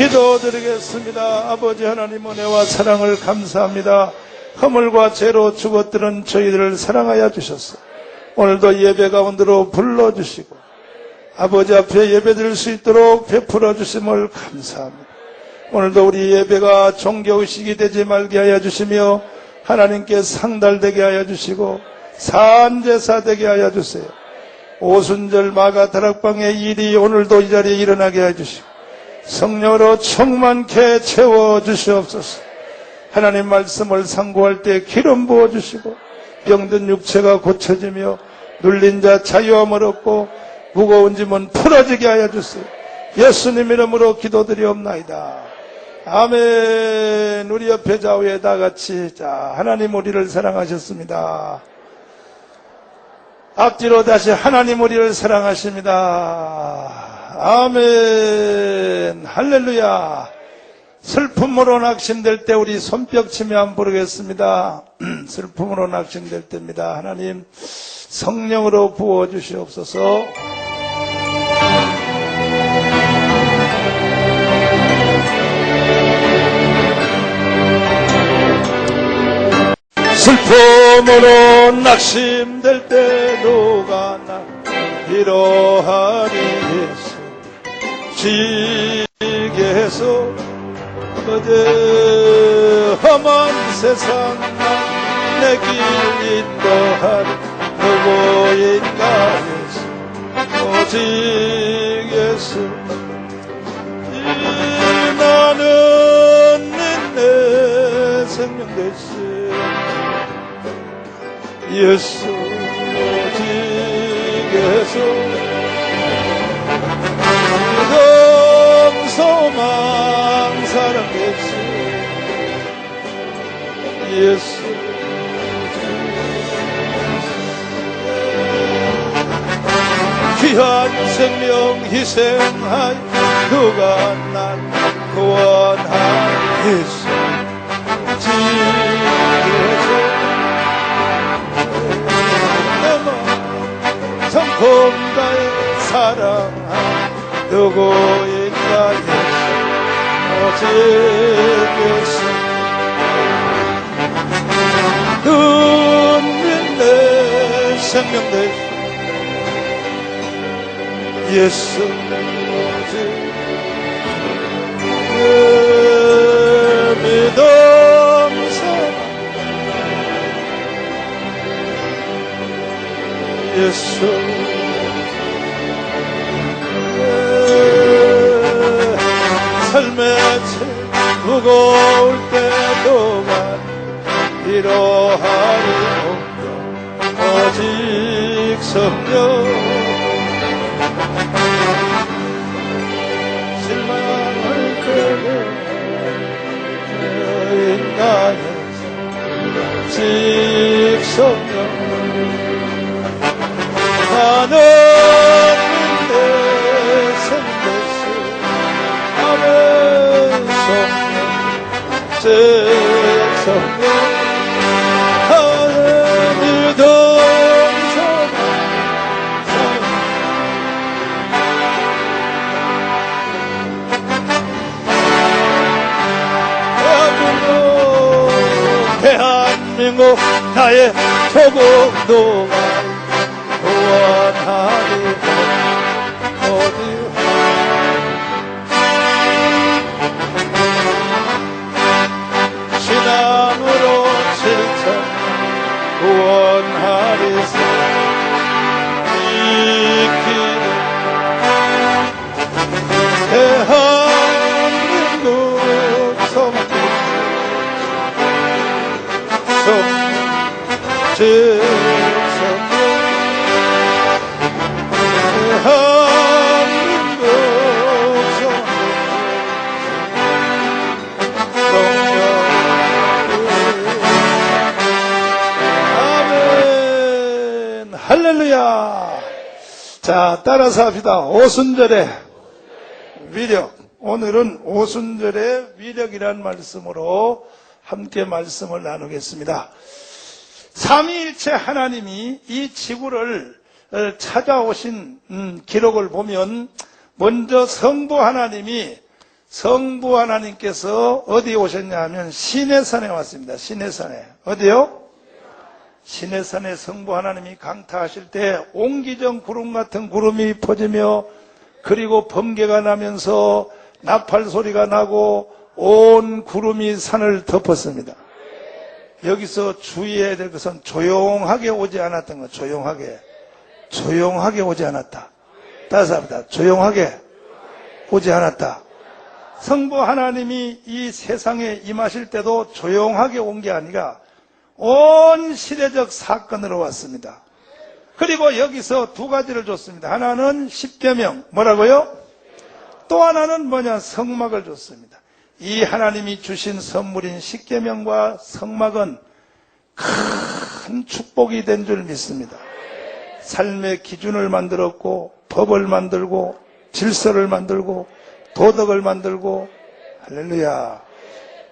기도드리겠습니다. 아버지 하나님 은혜와 사랑을 감사합니다. 허물과 죄로 죽었던 저희들을 사랑하여 주셨어. 오늘도 예배 가운데로 불러주시고 아버지 앞에 예배드릴 수 있도록 베풀어 주심을 감사합니다. 오늘도 우리 예배가 종교의식이 되지 말게 하여 주시며 하나님께 상달되게 하여 주시고 산제사 되게 하여 주세요. 오순절 마가 다락방의 일이 오늘도 이 자리에 일어나게 하여 주시고 성령으로 충만케 채워주시옵소서. 하나님 말씀을 상고할 때 기름 부어주시고 병든 육체가 고쳐지며 눌린 자 자유함을 얻고 무거운 짐은 풀어지게 하여 주세요. 예수님 이름으로 기도드리옵나이다. 아멘. 우리 옆에 좌우에 다 같이 자 하나님 우리를 사랑하셨습니다. 앞뒤로 다시 하나님 우리를 사랑하십니다. 아멘. 할렐루야. 슬픔으로 낙심될 때 우리 손뼉치며 한번 부르겠습니다. 슬픔으로 낙심될 때입니다. 하나님 성령으로 부어주시옵소서. 슬픔으로 낙심될 때 누가 날 위로하리 예수 지게 해서 어제 험한 세상 내 길 인도하리 누구인가 예수 오직 예수 나는 내 생명 되시 예수 오직 예수 믿음 소망 사랑 예수 예수 귀한 생명 희생하여 그가 날 구원한 예수 오직 예수 성품 다해 사랑한 누구인가 예수 오직 예수 눈빛 내 생명 되시 예수 오직 믿음 사랑 예수 삶의 채 무거울 때 또한 위로하리 오직 성령 실망할 때에 인간의 오직 성령 나는 내 생대시 아멘 성령 제 성령 하늘 믿음 소망 대한민국 나의 조국도 구원하리 어디 신앙으로 실천 구원하리세 이길 대한민국 성지 대한민국 아멘 할렐루야. 자 따라서 합시다. 오순절의 위력. 오늘은 오순절의 위력이라는 말씀으로 함께 말씀을 나누겠습니다. 삼위일체 하나님이 이 지구를 찾아오신 기록을 보면 먼저 성부 하나님이 성부 하나님께서 어디에 오셨냐 하면 시내산에 왔습니다. 시내산에. 어디요? 시내산에 성부 하나님이 강타하실 때 옹기정 구름 같은 구름이 퍼지며 그리고 번개가 나면서 나팔 소리가 나고 온 구름이 산을 덮었습니다. 여기서 주의해야 될 것은 조용하게 오지 않았던 것. 조용하게 오지 않았다. 다시 합니다. 조용하게 오지 않았다. 성부 하나님이 이 세상에 임하실 때도 조용하게 온 게 아니라 온 시대적 사건으로 왔습니다. 그리고 여기서 두 가지를 줬습니다. 하나는 십계명, 뭐라고요? 또 하나는 뭐냐? 성막을 줬습니다. 이 하나님이 주신 선물인 십계명과 성막은 큰 축복이 된 줄 믿습니다. 삶의 기준을 만들었고, 법을 만들고, 질서를 만들고, 도덕을 만들고, 할렐루야.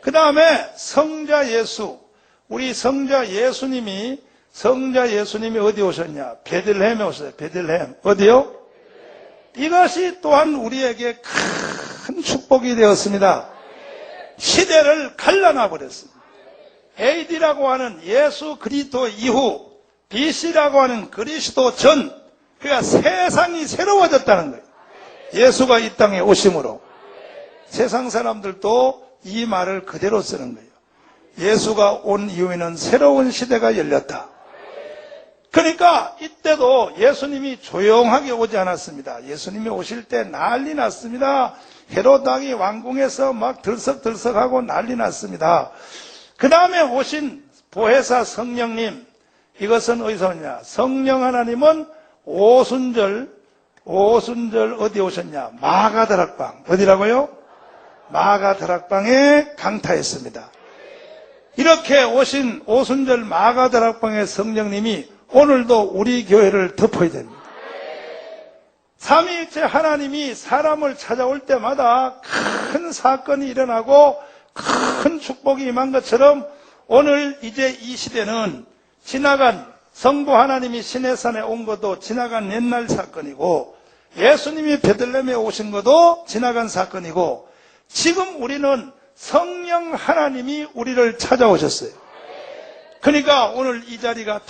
그 다음에 성자 예수, 우리 성자 예수님이 어디 오셨냐? 베들레헴에 오셨어요. 베들레헴. 어디요? 이것이 또한 우리에게 큰 축복이 되었습니다. 시대를 갈라놔 버렸습니다. AD라고 하는 예수 그리스도 이후, BC라고 하는 그리스도 전, 그러니까 세상이 새로워졌다는 거예요. 예수가 이 땅에 오심으로. 세상 사람들도 이 말을 그대로 쓰는 거예요. 예수가 온 이후에는 새로운 시대가 열렸다. 그러니까 이때도 예수님이 조용하게 오지 않았습니다. 예수님이 오실 때 난리 났습니다. 헤롯 왕이 왕궁에서 막 들썩들썩하고 난리 났습니다. 그 다음에 오신 보혜사 성령님, 이것은 어디서 오냐? 성령 하나님은 오순절 어디 오셨냐? 마가다락방. 어디라고요? 마가다락방에 강타했습니다. 이렇게 오신 오순절 마가다락방의 성령님이 오늘도 우리 교회를 덮어야 됩니다. 삼위일체 하나님이 사람을 찾아올 때마다 큰 사건이 일어나고 큰 축복이 임한 것처럼 오늘 이제 이 시대는 지나간 성부 하나님이 시내산에 온 것도 지나간 옛날 사건이고 예수님이 베들레헴에 오신 것도 지나간 사건이고 지금 우리는 성령 하나님이 우리를 찾아오셨어요. 그러니까 오늘 이 자리가 다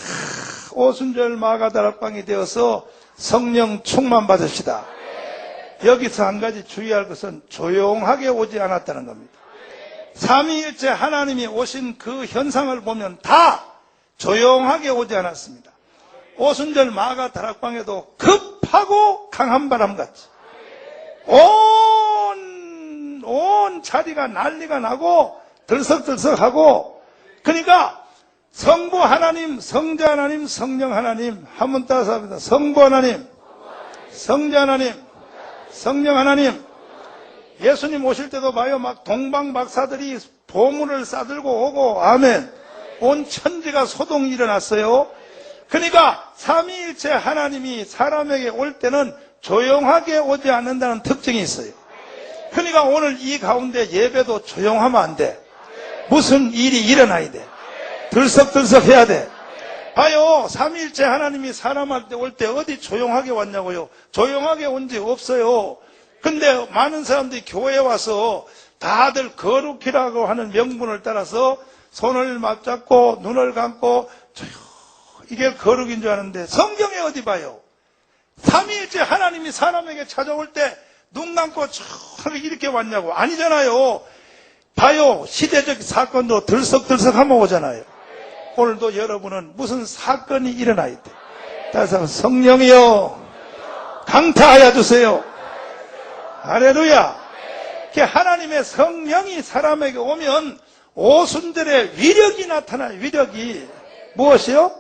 오순절 마가다락방이 되어서 성령 충만 받읍시다. 여기서 한 가지 주의할 것은 조용하게 오지 않았다는 겁니다. 삼위일체 하나님이 오신 그 현상을 보면 다 조용하게 오지 않았습니다. 오순절 마가다락방에도 급하고 강한 바람같이 온 자리가 난리가 나고 들썩들썩하고 그러니까 성부 하나님, 성자 하나님, 성령 하나님 한번 따라서 합니다. 성부 하나님, 성자 하나님, 성령 하나님. 예수님 오실 때도 봐요. 막 동방 박사들이 보물을 싸들고 오고 아멘. 온 천지가 소동이 일어났어요. 그러니까 삼위일체 하나님이 사람에게 올 때는 조용하게 오지 않는다는 특징이 있어요. 그러니까 오늘 이 가운데 예배도 조용하면 안 돼. 무슨 일이 일어나야 돼. 들썩들썩 해야 돼. 봐요. 삼위일체 하나님이 사람한테 올 때 어디 조용하게 왔냐고요. 조용하게 온 적 없어요. 근데 많은 사람들이 교회에 와서 다들 거룩이라고 하는 명분을 따라서 손을 맞잡고 눈을 감고 이게 거룩인 줄 아는데 성경에 어디 봐요. 삼위일체 하나님이 사람에게 찾아올 때 눈 감고 이렇게 왔냐고. 아니잖아요. 봐요. 시대적 사건도 들썩들썩하면 오잖아요. 오늘도 여러분은 무슨 사건이 일어나야 돼. 다시 한번 성령이여 강타하여 주세요. 할렐루야. 하나님의 성령이 사람에게 오면 오순절의 위력이 나타나요. 위력이. 무엇이요?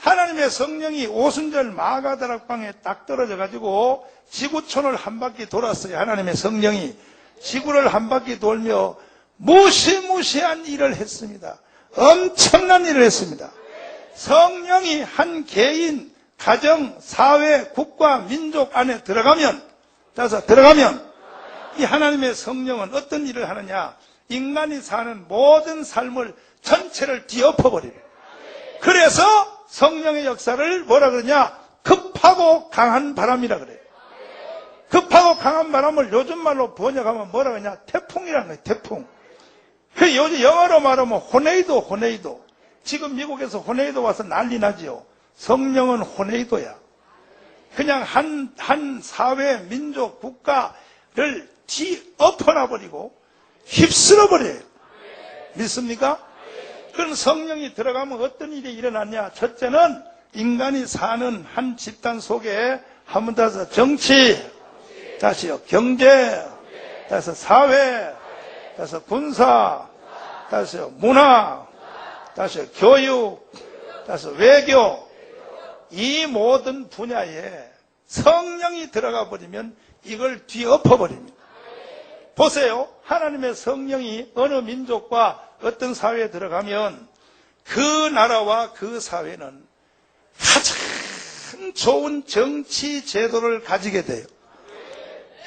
하나님의 성령이 오순절 마가다락방에 딱 떨어져 가지고 지구촌을 한 바퀴 돌았어요. 하나님의 성령이 지구를 한 바퀴 돌며 무시무시한 일을 했습니다. 엄청난 일을 했습니다. 성령이 한 개인, 가정, 사회, 국가, 민족 안에 들어가면 이 하나님의 성령은 어떤 일을 하느냐? 인간이 사는 모든 삶을 전체를 뒤엎어버려요. 그래서 성령의 역사를 뭐라 그러냐? 급하고 강한 바람이라 그래요. 급하고 강한 바람을 요즘 말로 번역하면 뭐라고 하냐? 태풍이라는 거예요, 태풍. 그 요즘 영어로 말하면 호네이도. 지금 미국에서 호네이도 와서 난리 나지요. 성령은 호네이도야. 그냥 한 사회, 민족, 국가를 뒤엎어놔버리고 휩쓸어버려요. 믿습니까? 그럼 성령이 들어가면 어떤 일이 일어났냐? 첫째는 인간이 사는 한 집단 속에 한 번 더서 정치, 다시요 경제, 다시 사회, 다시 군사, 다시요 문화, 다시 교육, 다시 외교, 이 모든 분야에 성령이 들어가 버리면 이걸 뒤엎어버립니다. 보세요. 하나님의 성령이 어느 민족과 어떤 사회에 들어가면 그 나라와 그 사회는 가장 좋은 정치 제도를 가지게 돼요.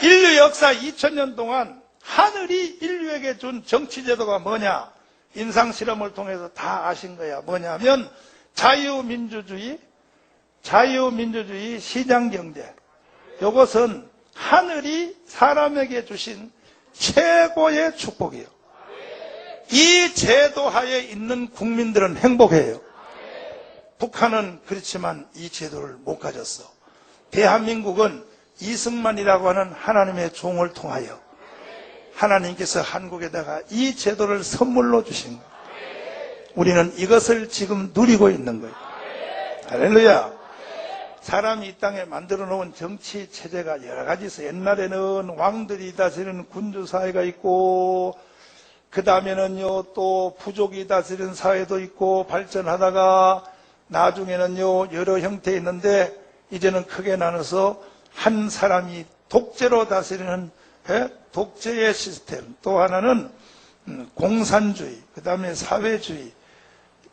인류 역사 2000년 동안 하늘이 인류에게 준 정치 제도가 뭐냐? 임상실험을 통해서 다 아신 거야. 뭐냐면 자유민주주의, 시장경제. 이것은 하늘이 사람에게 주신 최고의 축복이에요. 이 제도 하에 있는 국민들은 행복해요. 북한은 그렇지만 이 제도를 못 가졌어. 대한민국은 이승만이라고 하는 하나님의 종을 통하여 하나님께서 한국에다가 이 제도를 선물로 주신 거예요. 우리는 이것을 지금 누리고 있는 거예요. 할렐루야. 사람이 이 땅에 만들어 놓은 정치 체제가 여러 가지 있어요. 옛날에는 왕들이 다스리는 군주사회가 있고, 그 다음에는요, 또 부족이 다스리는 사회도 있고, 발전하다가 나중에는요, 여러 형태 있는데, 이제는 크게 나눠서 한 사람이 독재로 다스리는 독재의 시스템, 또 하나는 공산주의, 그 다음에 사회주의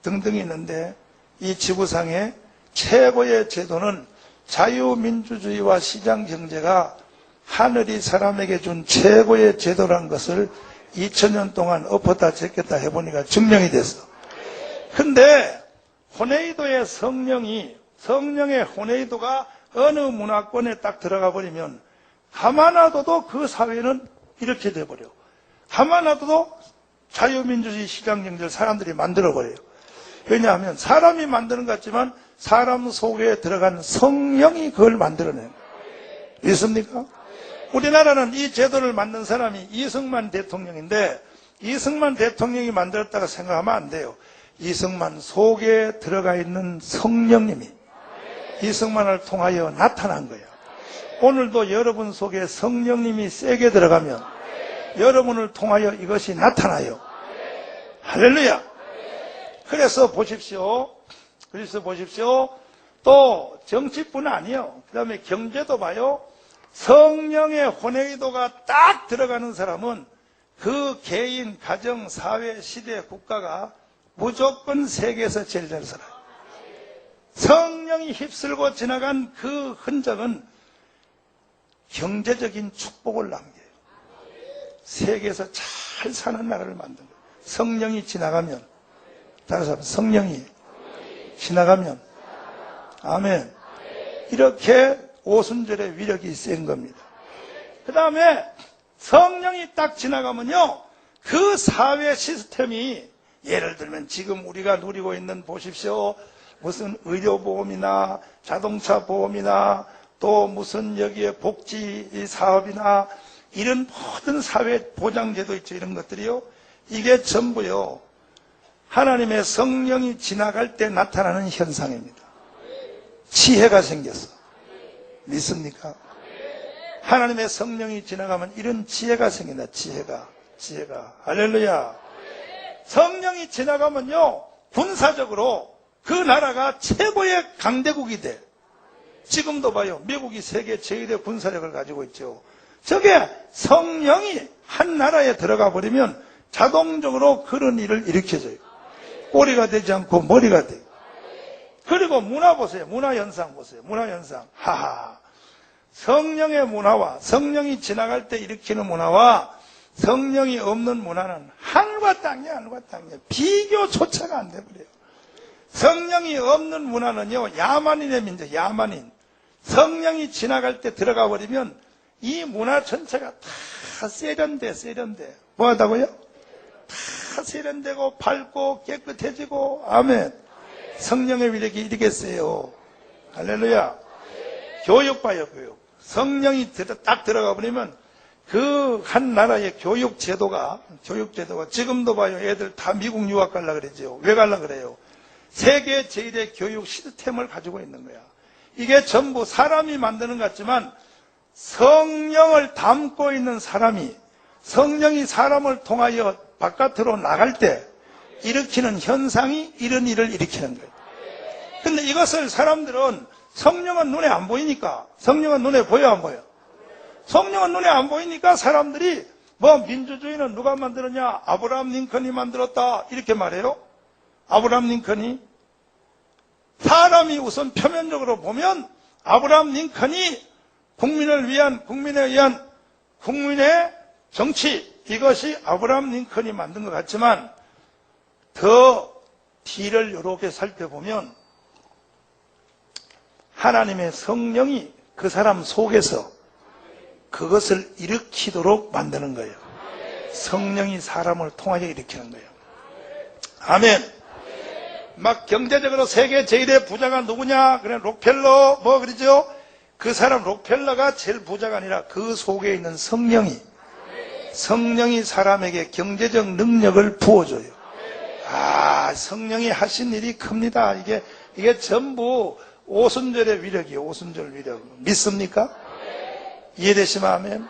등등이 있는데, 이 지구상에 최고의 제도는 자유민주주의와 시장경제가 하늘이 사람에게 준 최고의 제도라는 것을 2000년 동안 엎었다 제꼈다 해보니까 증명이 됐어. 근데 호네이도의 성령의 호네이도가 어느 문화권에 딱 들어가 버리면 가만 놔둬도 그 사회는 이렇게 돼버려. 가만 놔둬도 자유민주주의 시장경제를 사람들이 만들어버려요. 왜냐하면 사람이 만드는 것 같지만 사람 속에 들어간 성령이 그걸 만들어내는 거예요. 믿습니까? 우리나라는 이 제도를 만든 사람이 이승만 대통령인데, 이승만 대통령이 만들었다고 생각하면 안 돼요. 이승만 속에 들어가 있는 성령님이 이승만을 통하여 나타난 거예요. 오늘도 여러분 속에 성령님이 세게 들어가면 여러분을 통하여 이것이 나타나요. 할렐루야. 그래서 보십시오. 또 정치뿐 아니요. 그 다음에 경제도 봐요. 성령의 호네이도가 딱 들어가는 사람은 그 개인, 가정, 사회, 시대, 국가가 무조건 세계에서 제일 잘 살아요. 성령이 휩쓸고 지나간 그 흔적은 경제적인 축복을 남겨요. 세계에서 잘 사는 나라를 만든 거예요. 성령이 지나가면, 다른 사람, 성령이 지나가면, 아멘. 이렇게 오순절의 위력이 센 겁니다. 그 다음에 성령이 딱 지나가면요, 그 사회 시스템이, 예를 들면 지금 우리가 누리고 있는, 보십시오, 무슨 의료보험이나 자동차 보험이나 또 무슨 여기에 복지 사업이나 이런 모든 사회 보장제도 있죠. 이런 것들이요, 이게 전부요, 하나님의 성령이 지나갈 때 나타나는 현상입니다. 지혜가 생겼어. 믿습니까? 하나님의 성령이 지나가면 이런 지혜가 생긴다. 지혜가. 할렐루야. 성령이 지나가면요, 군사적으로 그 나라가 최고의 강대국이 돼. 지금도 봐요. 미국이 세계 제1의 군사력을 가지고 있죠. 저게 성령이 한 나라에 들어가 버리면 자동적으로 그런 일을 일으켜줘요. 꼬리가 되지 않고 머리가 돼요. 그리고 문화 보세요. 문화현상 보세요. 문화현상. 하하. 성령의 문화와 성령이 지나갈 때 일으키는 문화와 성령이 없는 문화는 하늘과 땅이야, 하늘과 땅이야. 비교조차가 안 돼버려요. 성령이 없는 문화는요, 야만인의 민족, 야만인. 성령이 지나갈 때 들어가 버리면 이 문화 전체가 다 세련돼. 뭐 하다고요? 다 세련되고 밝고 깨끗해지고, 아멘. 성령의 위력이 이르겠어요. 할렐루야. 교육 봐요, 교육. 성령이 딱 들어가 버리면 그 한 나라의 교육 제도가 지금도 봐요. 애들 다 미국 유학 가려고 그러죠. 왜 가려고 그래요? 세계 제1의 교육 시스템을 가지고 있는 거야. 이게 전부 사람이 만드는 것 같지만 성령을 담고 있는 사람이, 성령이 사람을 통하여 바깥으로 나갈 때 일으키는 현상이 이런 일을 일으키는 거예요. 근데 이것을 사람들은 성령은 눈에 안 보이니까, 성령은 눈에 보여 안 보여? 성령은 눈에 안 보이니까 사람들이 뭐 민주주의는 누가 만들었냐? 아브라함 링컨이 만들었다 이렇게 말해요. 아브라함 링컨이, 사람이 우선 표면적으로 보면 아브라함 링컨이 국민을 위한, 국민의 정치, 이것이 아브라함 링컨이 만든 것 같지만 더 뒤를 이렇게 살펴보면 하나님의 성령이 그 사람 속에서 그것을 일으키도록 만드는 거예요. 성령이 사람을 통하여 일으키는 거예요. 아멘. 막 경제적으로 세계 제1의 부자가 누구냐? 그래, 록펠러, 뭐 그러죠? 그 사람 록펠러가 제일 부자가 아니라 그 속에 있는 성령이 사람에게 경제적 능력을 부어줘요. 아, 성령이 하신 일이 큽니다. 이게 전부 오순절의 위력이에요. 오순절 위력. 믿습니까? 이해되시면 아멘.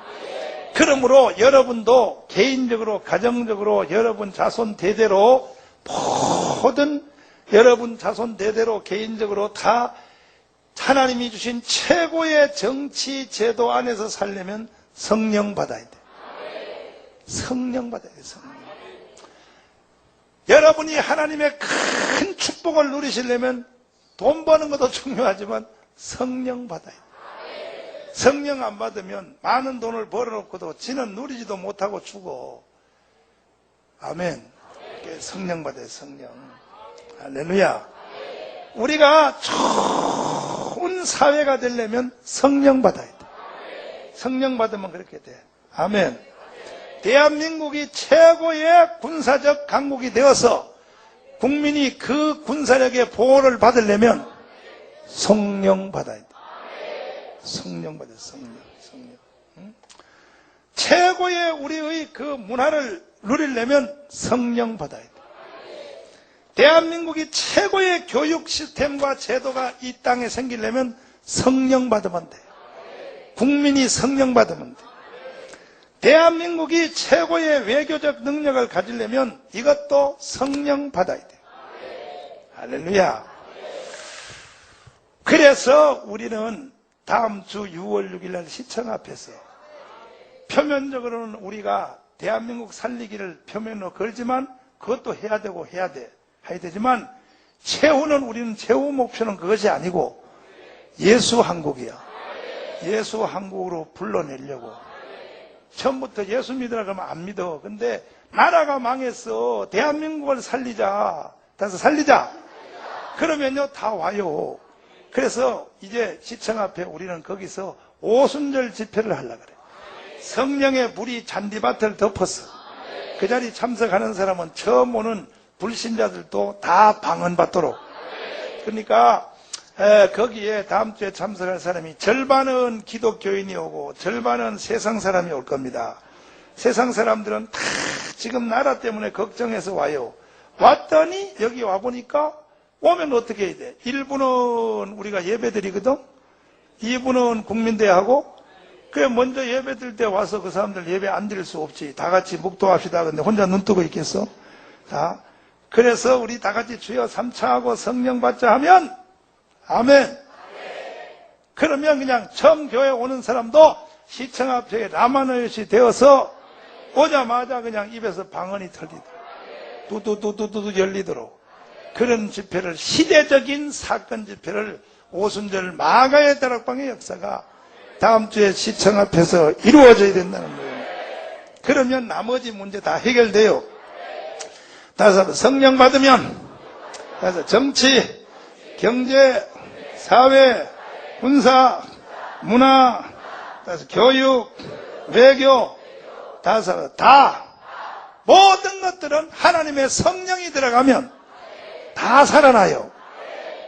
그러므로 여러분도 개인적으로, 가정적으로, 여러분 자손 대대로, 모든 여러분 자손 대대로 개인적으로 다 하나님이 주신 최고의 정치 제도 안에서 살려면 성령 받아야 돼. 성령 받아야 돼. 성령. 여러분이 하나님의 큰 축복을 누리시려면 돈 버는 것도 중요하지만 성령 받아야 돼. 성령 안 받으면 많은 돈을 벌어놓고도 지는 누리지도 못하고 죽어. 아멘. 성령 받아요. 성령. 할렐루야. 우리가 좋은 사회가 되려면 성령 받아야 돼. 성령 받으면 그렇게 돼. 아멘. 대한민국이 최고의 군사적 강국이 되어서 국민이 그 군사력의 보호를 받으려면 성령 받아야 돼. 성령 받아요. 성령. 응? 최고의 우리의 그 문화를 누리려면 성령 받아야 돼. 대한민국이 최고의 교육 시스템과 제도가 이 땅에 생기려면 성령 받으면 돼요. 국민이 성령 받으면 돼요. 대한민국이 최고의 외교적 능력을 가지려면 이것도 성령 받아야 돼요. 할렐루야. 그래서 우리는 다음 주 6월 6일 날 시청 앞에서 표면적으로는 우리가 대한민국 살리기를 표면으로 걸지만 그것도 해야 되고 해야 되지만 최후는 우리는 최후 목표는 그것이 아니고 예수 한국이야. 예수 한국으로 불러내려고. 처음부터 예수 믿으라 그러면 안 믿어. 근데 나라가 망했어. 대한민국을 살리자. 다시 살리자. 그러면요 다 와요. 그래서 이제 시청 앞에 우리는 거기서 오순절 집회를 하려고 그래. 성령의 불이 잔디밭을 덮어서 그 자리 참석하는 사람은 처음 오는 불신자들도 다 방언받도록. 그러니까 거기에 다음 주에 참석할 사람이 절반은 기독교인이 오고 절반은 세상 사람이 올 겁니다. 세상 사람들은 다 지금 나라 때문에 걱정해서 와요. 왔더니 여기 와보니까 오면 어떻게 해야 돼? 1부는 우리가 예배드리거든? 2부는 국민대하고, 그래, 먼저 예배드릴 때 와서 그 사람들 예배 안 드릴 수 없지. 다 같이 묵도합시다. 근데 혼자 눈 뜨고 있겠어? 자, 그래서 우리 다 같이 주여 삼창하고 성령 받자 하면, 아멘. 그러면 그냥 처음 교회 오는 사람도 시청 앞에 라마노릇이 되어서 오자마자 그냥 입에서 방언이 터지도록, 두두두두두 열리도록. 그런 집회를, 시대적인 사건 집회를 오순절 마가의 다락방의 역사가 다음 주에 시청 앞에서 이루어져야 된다는 거예요. 그러면 나머지 문제 다 해결돼요. 따라서 성령 받으면, 따라서 정치, 경제, 사회, 군사, 문화, 그래서 교육, 외교, 다 모든 것들은 하나님의 성령이 들어가면 다 살아나요.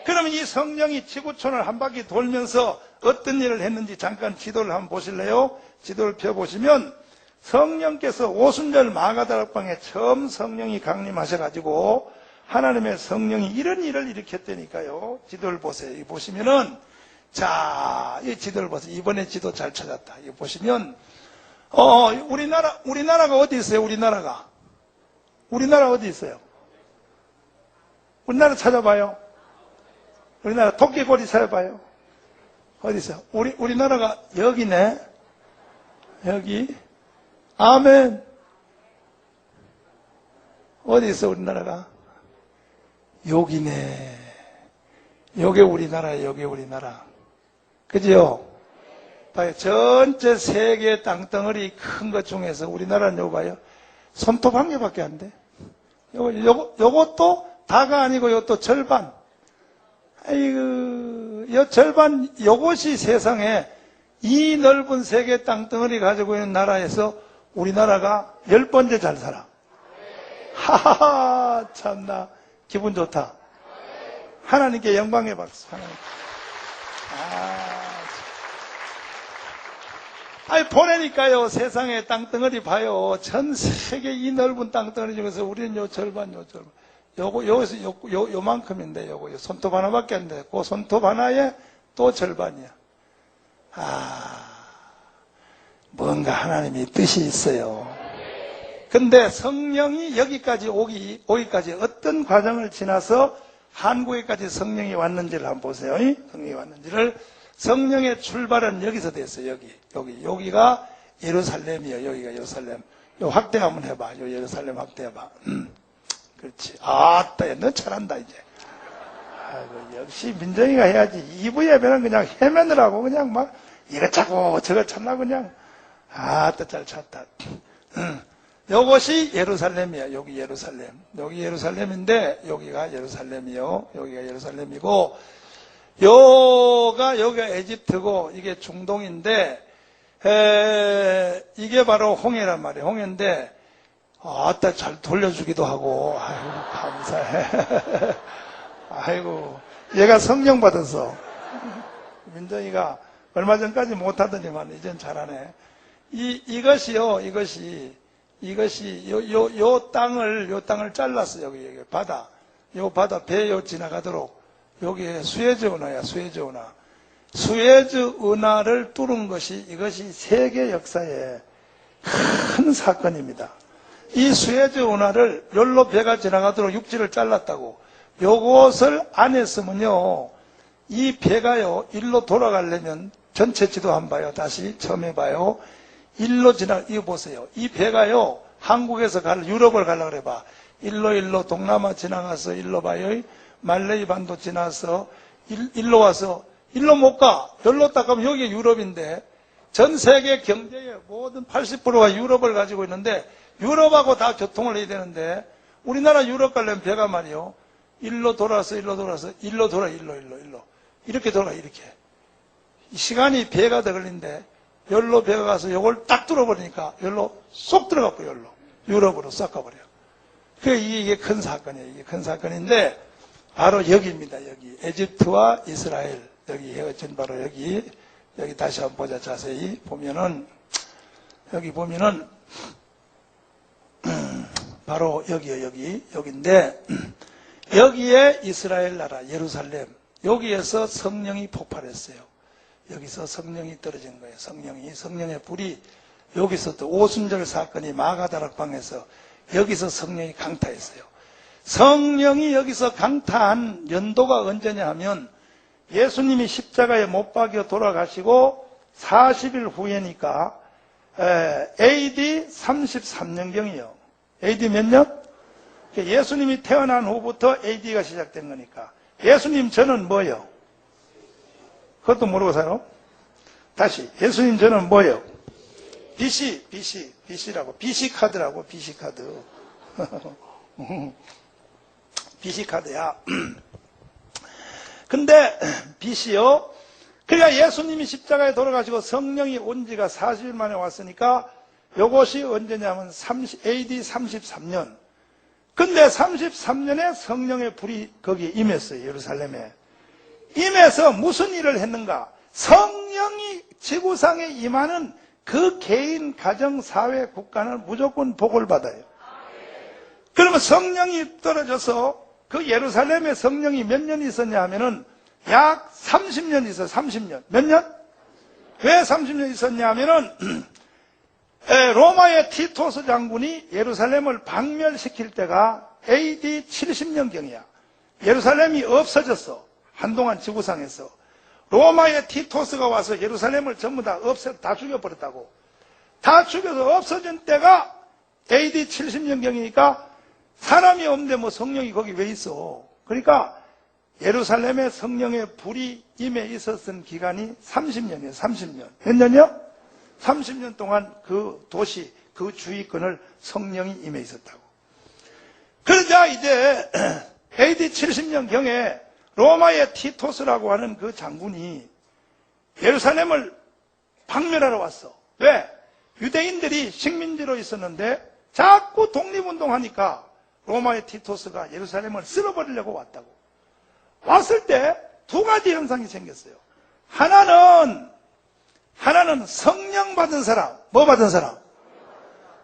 그러면 이 성령이 지구촌을 한 바퀴 돌면서 어떤 일을 했는지 잠깐 지도를 한번 보실래요? 지도를 펴보시면 성령께서 오순절 마가다락방에 처음 성령이 강림하셔가지고 하나님의 성령이 이런 일을 일으켰다니까요. 지도를 보세요. 이 보시면은 자, 이 지도를 보세요. 이번에 지도 잘 찾았다. 이 보시면 우리나라가 어디 있어요? 우리나라 어디 있어요? 우리나라 찾아봐요. 우리나라 토끼고리 찾아봐요. 어디 있어요? 우리나라가 여기네. 여기. 아멘. 어디 있어, 우리나라가? 여기네. 요게 우리나라예요, 요게 우리나라. 그죠? 봐요. 전체 세계 땅덩어리 큰 것 중에서 우리나라는 요거 봐요. 손톱 한 개밖에 안 돼. 요것도 다가 아니고 요것도 절반. 아이고, 요 절반, 요것이 세상에 이 넓은 세계 땅덩어리 가지고 있는 나라에서 우리나라가 10번째 잘 살아. 하하하, 참나. 기분 좋다. 하나님께 영광의 박수. 하나님. 아니, 보내니까요, 세상에 땅덩어리 봐요. 전 세계 이 넓은 땅덩어리 중에서 우리는 요 절반. 여기서 요만큼인데, 요거 손톱 하나밖에 안 돼. 그 손톱 하나에 또 절반이야. 뭔가 하나님이 뜻이 있어요. 근데 성령이 여기까지 오기까지 어떤 과정을 지나서 한국에까지 성령이 왔는지를 한번 보세요. 성령이 왔는지를. 성령의 출발은 여기서 됐어요. 여기가 예루살렘이에요. 여기가 예루살렘. 요 확대 한번 해봐. 요 예루살렘 확대해봐. 그렇지. 아따, 너 잘한다, 이제. 아이고, 역시 민정이가 해야지. 2부 예배는 그냥 헤매느라고 그냥 막 이것저것 저것 찾나 그냥. 아따, 잘 찾다. 요것이 예루살렘이야. 여기 예루살렘. 여기 예루살렘인데, 여기가 예루살렘이요. 여기가 예루살렘이고, 여기가 에집트고, 이게 중동인데, 이게 바로 홍해란 말이에요. 홍해인데, 아따, 잘 돌려주기도 하고, 아이고, 감사해. 아이고, 얘가 성령 받아서. 민정이가 얼마 전까지 못하더니만, 이젠 잘하네. 이것이 요 땅을 잘랐어, 여기 바다. 요 바다, 배 지나가도록. 여기에 수에즈 운하야, 수에즈 운하. 수에즈 운하를 뚫은 것이, 이것이 세계 역사의 큰 사건입니다. 이 수에즈 운하를 열로 배가 지나가도록 육지를 잘랐다고. 요것을 안 했으면요, 이 배가요, 일로 돌아가려면, 전체 지도 한번 봐요. 다시 처음 해봐요. 이거 보세요. 이 배가요, 한국에서 유럽을 가려고 그래봐. 일로 동남아 지나가서 일로 봐요. 말레이 반도 지나서 일로 와서 일로 못 가. 열로 딱 가면 여기 유럽인데, 전 세계 경제의 모든 80%가 유럽을 가지고 있는데, 유럽하고 다 교통을 해야 되는데, 우리나라 유럽 가려면 배가 말이요, 일로 돌아서 일로 돌아. 이렇게 돌아, 이렇게. 시간이 배가 더 걸린데, 열로 배가 가서 요걸 딱 뚫어버리니까 열로 쏙 들어가고 열로 유럽으로 싹 가버려. 이게 큰 사건이에요. 이게 큰 사건인데 바로 여기입니다. 여기 에집트와 이스라엘 여기 헤어진 바로 여기 다시 한번 보자. 자세히 보면은 여기 보면은 바로 여기인데 여기에 이스라엘 나라 예루살렘 여기에서 성령이 폭발했어요. 여기서 성령이 떨어진 거예요. 성령의 불이 여기서 또 오순절 사건이 마가다락방에서 여기서 성령이 강타했어요. 성령이 여기서 강타한 연도가 언제냐 하면 예수님이 십자가에 못 박여 돌아가시고 40일 후에니까 AD 33년경이요. AD 몇 년? 예수님이 태어난 후부터 AD가 시작된 거니까. 예수님 전은 뭐예요? 그것도 모르고 살아? 다시 예수님 전은 뭐예요? BC라고 BC카드라고 BC카드 BC카드야. 근데 BC요 그러니까 예수님이 십자가에 돌아가시고 성령이 온 지가 40일 만에 왔으니까 이것이 언제냐면 AD 33년. 근데 33년에 성령의 불이 거기에 임했어요. 예루살렘에. 임해서 무슨 일을 했는가? 성령이 지구상에 임하는 그 개인, 가정, 사회, 국가는 무조건 복을 받아요. 그러면 성령이 떨어져서 그 예루살렘에 성령이 몇 년 있었냐 하면은 약 30년 있어요. 30년. 몇 년? 왜 30년 있었냐 하면은 로마의 티토스 장군이 예루살렘을 박멸시킬 때가 AD 70년경이야. 예루살렘이 없어졌어. 한동안 지구상에서. 로마의 티토스가 와서 예루살렘을 전부 다 죽여버렸다고. 다 죽여서 없어진 때가 AD 70년경이니까 사람이 없는데 뭐 성령이 거기 왜 있어. 그러니까 예루살렘에 성령의 불이 임해 있었던 기간이 30년이에요. 30년. 몇 년이요? 30년 동안 그 도시, 그 주위권을 성령이 임해 있었다고. 그러자 이제 AD 70년경에 로마의 티토스라고 하는 그 장군이 예루살렘을 박멸하러 왔어. 왜? 유대인들이 식민지로 있었는데 자꾸 독립운동하니까 로마의 티토스가 예루살렘을 쓸어버리려고 왔다고. 왔을 때 두 가지 현상이 생겼어요. 하나는 성령 받은 사람. 뭐 받은 사람?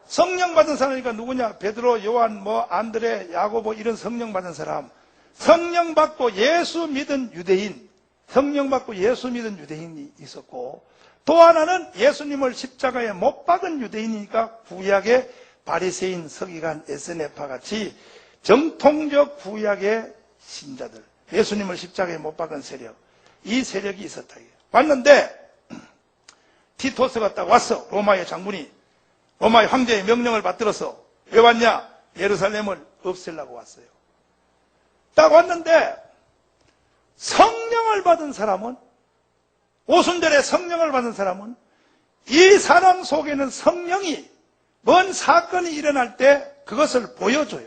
성령 받은 사람이니까 누구냐? 베드로, 요한, 안드레, 야고보 이런 성령 받은 사람. 성령 받고 예수 믿은 유대인. 성령 받고 예수 믿은 유대인이 있었고, 또 하나는 예수님을 십자가에 못 박은 유대인이니까 구약의 바리새인, 서기관, 에스네파 같이 정통적 구약의 신자들, 예수님을 십자가에 못 박은 세력, 이 세력이 있었다. 왔는데 티토스가 딱 왔어. 로마의 장군이 로마의 황제의 명령을 받들어서. 왜 왔냐? 예루살렘을 없애려고 왔어요. 딱 왔는데 성령을 받은 사람은, 오순절에 성령을 받은 사람은 이 사람 속에는 성령이 뭔 사건이 일어날 때 그것을 보여줘요.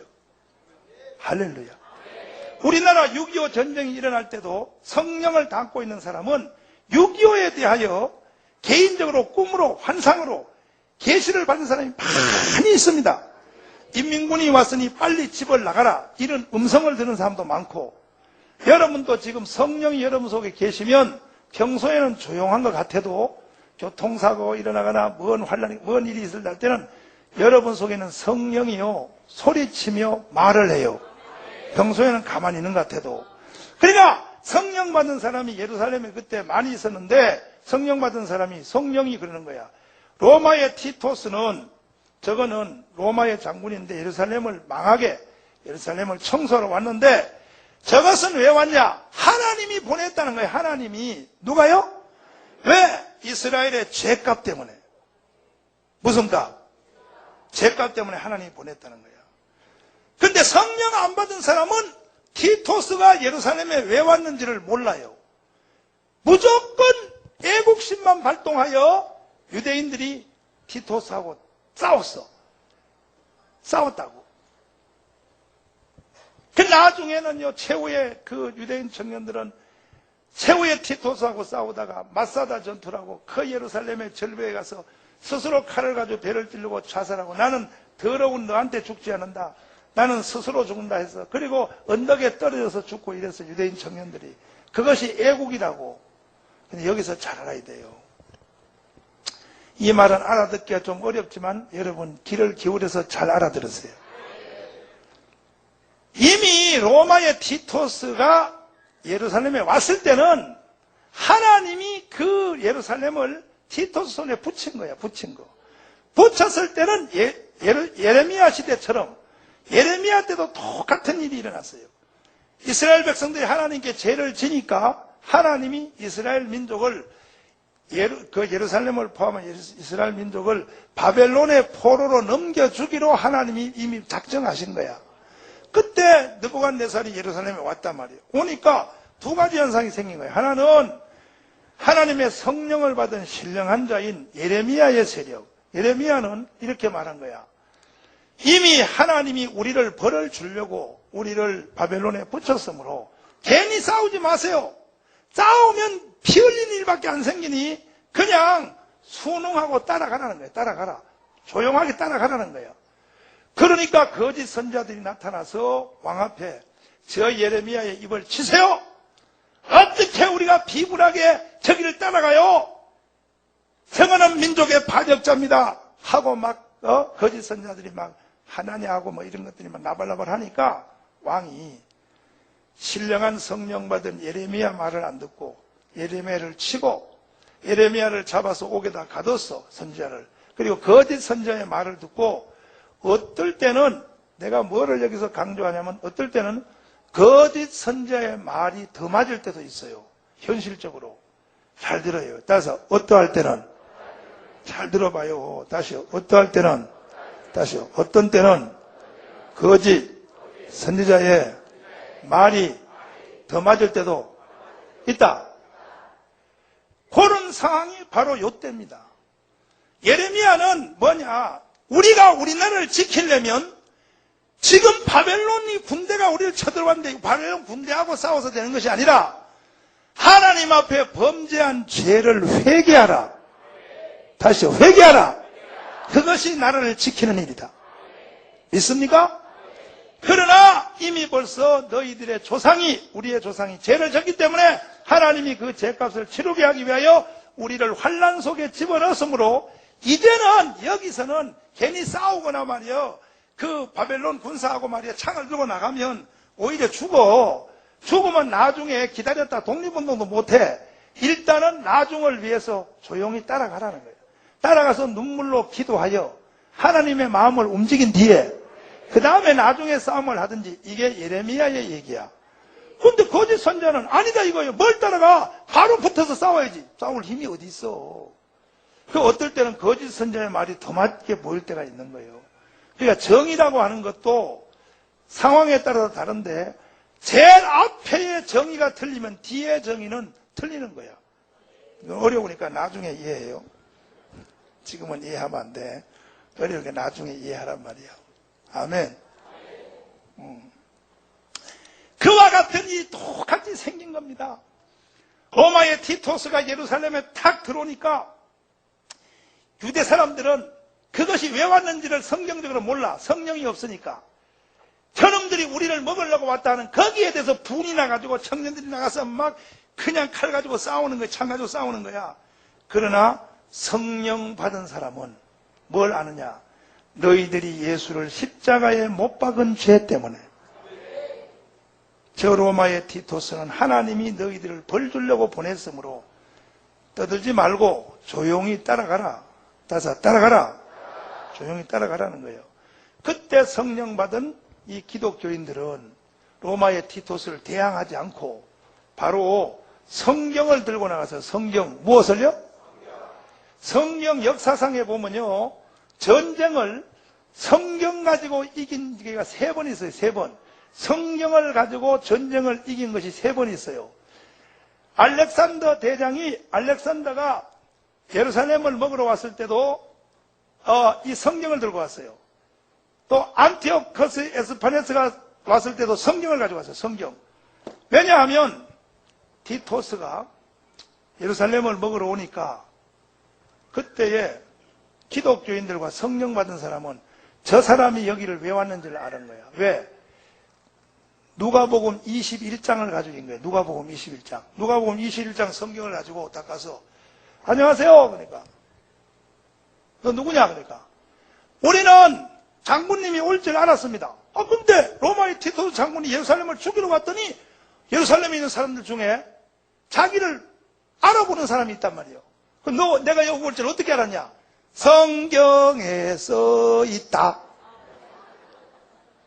할렐루야. 우리나라 6.25 전쟁이 일어날 때도 성령을 담고 있는 사람은 6.25에 대하여 개인적으로 꿈으로 환상으로 계시를 받은 사람이 많이 있습니다. 인민군이 왔으니 빨리 집을 나가라, 이런 음성을 듣는 사람도 많고, 여러분도 지금 성령이 여러분 속에 계시면 평소에는 조용한 것 같아도 교통사고 일어나거나 뭔 일이 있을 때는 여러분 속에는 성령이요 소리치며 말을 해요. 평소에는 가만히 있는 것 같아도. 그러니까 성령 받은 사람이 예루살렘에 그때 많이 있었는데, 성령 받은 사람이, 성령이 그러는 거야. 로마의 티토스는, 저거는 로마의 장군인데 예루살렘을 망하게, 예루살렘을 청소하러 왔는데, 저것은 왜 왔냐? 하나님이 보냈다는 거예요. 하나님이. 누가요? 왜? 이스라엘의 죄값 때문에. 무슨 값? 죄값 때문에 하나님이 보냈다는 거예요. 근데 성령 안 받은 사람은 티토스가 예루살렘에 왜 왔는지를 몰라요. 무조건 애국심만 발동하여 유대인들이 티토스하고 싸웠다고. 그 나중에는요, 최후의 그 유대인 청년들은 최후의 티토스하고 싸우다가 마사다 전투라고 그 예루살렘의 절벽에 가서 스스로 칼을 가지고 배를 찌르고 자살하고, 나는 더러운 너한테 죽지 않는다, 나는 스스로 죽는다 해서, 그리고 언덕에 떨어져서 죽고 이래서 유대인 청년들이, 그것이 애국이라고. 근데 여기서 잘 알아야 돼요. 이 말은 알아듣기가 좀 어렵지만 여러분 귀를 기울여서 잘 알아들으세요. 이미 로마의 티토스가 예루살렘에 왔을 때는 하나님이 그 예루살렘을 티토스 손에 붙인 거야. 붙인 거. 붙였을 때는 예레미야 시대처럼, 예레미야 때도 똑같은 일이 일어났어요. 이스라엘 백성들이 하나님께 죄를 지니까 하나님이 이스라엘 민족을, 예루살렘을 포함한 이스라엘 민족을 바벨론의 포로로 넘겨주기로 하나님이 이미 작정하신 거야. 그때 느부갓네살이 예루살렘에 왔단 말이에요. 오니까 두 가지 현상이 생긴 거예요. 하나는 하나님의 성령을 받은 신령한 자인 예레미야의 세력. 예레미야는 이렇게 말한 거야. 이미 하나님이 우리를 벌을 주려고 우리를 바벨론에 붙였으므로 괜히 싸우지 마세요. 싸우면 피 흘리는 일밖에 안 생기니 그냥 순응하고 따라가라는 거예요. 따라가라. 조용하게 따라가라는 거예요. 그러니까 거짓 선자들이 나타나서 왕 앞에 저 예레미야의 입을 치세요. 어떻게 우리가 비굴하게 저기를 따라가요? 성하는 민족의 반역자입니다. 하고 막 거짓 선자들이 막 하나냐하고 뭐 이런 것들이 막 나발나발 하니까 왕이 신령한 성령 받은 예레미야 말을 안 듣고 예레미야를 치고 예레미야를 잡아서 옥에다 가뒀어. 선지자를. 그리고 거짓 선지자의 말을 듣고 어떨 때는 내가 뭐를 여기서 강조하냐면 어떨 때는 거짓 선지자의 말이 더 맞을 때도 있어요. 현실적으로. 잘 들어요. 따라서 어떠할 때는 잘 들어봐요. 다시요. 어떠할 때는 다시요. 어떤 때는 거짓 선지자의 말이 더 맞을 때도 있다. 그런 상황이 바로 이때입니다. 예레미야는 뭐냐? 우리가 우리나라를 지키려면 지금 바벨론이 군대가 우리를 쳐들어왔는데 바벨론 군대하고 싸워서 되는 것이 아니라 하나님 앞에 범죄한 죄를 회개하라. 다시요. 회개하라. 그것이 나라를 지키는 일이다. 믿습니까? 그러나 이미 벌써 너희들의 조상이 우리의 조상이 죄를 졌기 때문에 하나님이 그 죄값을 치르게 하기 위하여 우리를 환난 속에 집어넣었으므로 이제는 여기서는 괜히 싸우거나 말이요 그 바벨론 군사하고 말이야 창을 들고 나가면 오히려 죽으면 나중에 기다렸다 독립운동도 못해. 일단은 나중을 위해서 조용히 따라가라는 거예요. 따라가서 눈물로 기도하여 하나님의 마음을 움직인 뒤에 그 다음에 나중에 싸움을 하든지. 이게 예레미야의 얘기야. 근데 거짓 선자는 아니다 이거예요. 뭘 따라가? 바로 붙어서 싸워야지. 싸울 힘이 어디 있어. 그 어떨 때는 거짓 선자의 말이 더 맞게 보일 때가 있는 거예요. 그러니까 정의라고 하는 것도 상황에 따라서 다른데 제일 앞에의 정의가 틀리면 뒤의 정의는 틀리는 거야. 이건 어려우니까 나중에 이해해요. 지금은 이해하면 안 돼. 어려우니까 나중에 이해하란 말이야. 아멘. 그와 같은 일이 똑같이 생긴 겁니다. 로마의 티토스가 예루살렘에 탁 들어오니까 유대 사람들은 그것이 왜 왔는지를 성경적으로 몰라. 성령이 없으니까. 저놈들이 우리를 먹으려고 왔다 하는 거기에 대해서 분이 나가지고 청년들이 나가서 막 그냥 칼 가지고 싸우는 거야. 창 가지고 싸우는 거야. 그러나 성령 받은 사람은 뭘 아느냐? 너희들이 예수를 십자가에 못 박은 죄 때문에 저 로마의 티토스는 하나님이 너희들을 벌 주려고 보냈으므로 떠들지 말고 조용히 따라가라. 따라가라. 조용히 따라가라는 거예요. 그때 성령 받은 이 기독교인들은 로마의 티토스를 대항하지 않고 바로 성경을 들고 나가서 무엇을요? 성경 역사상에 보면요. 전쟁을 성경 가지고 이긴 게가 3번 있어요. 3번. 성경을 가지고 전쟁을 이긴 것이 3번 있어요. 알렉산더가 예루살렘을 먹으러 왔을 때도 이 성경을 들고 왔어요. 또 안티오커스 에스파네스가 왔을 때도 성경을 가지고 왔어요. 성경. 왜냐하면 티토스가 예루살렘을 먹으러 오니까 그때에 기독교인들과 성령 받은 사람은 저 사람이 여기를 왜 왔는지를 아는 거야. 왜? 누가복음 21장을 가지고 있는 거예요. 누가복음 21장. 누가복음 21장 성경을 가지고 딱 가서 안녕하세요. 그러니까 너 누구냐? 그러니까 우리는 장군님이 올 줄 알았습니다. 근데 로마의 티토스 장군이 예루살렘을 죽이러 갔더니 예루살렘에 있는 사람들 중에 자기를 알아보는 사람이 있단 말이에요. 너 내가 여기 올 줄 어떻게 알았냐? 성경에 써 있다.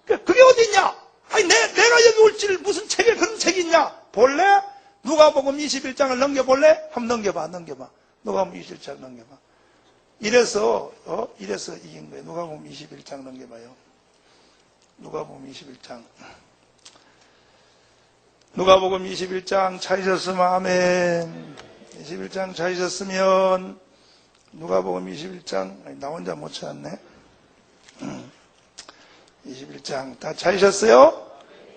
그게 어디 있냐? 아니 내가 여기 올 줄 무슨 책에 그런 책이 있냐? 볼래? 누가복음 21장을 넘겨볼래? 한번 넘겨봐. 누가복음 21장 넘겨봐. 이래서 이긴 거예요. 누가복음 21장 넘겨봐요. 누가복음 21장. 누가복음 21장 찾으셨으면 아멘. 21장 찾으셨으면 누가복음 21장 나 혼자 못 찾았네. 21장 다 찾으셨어요?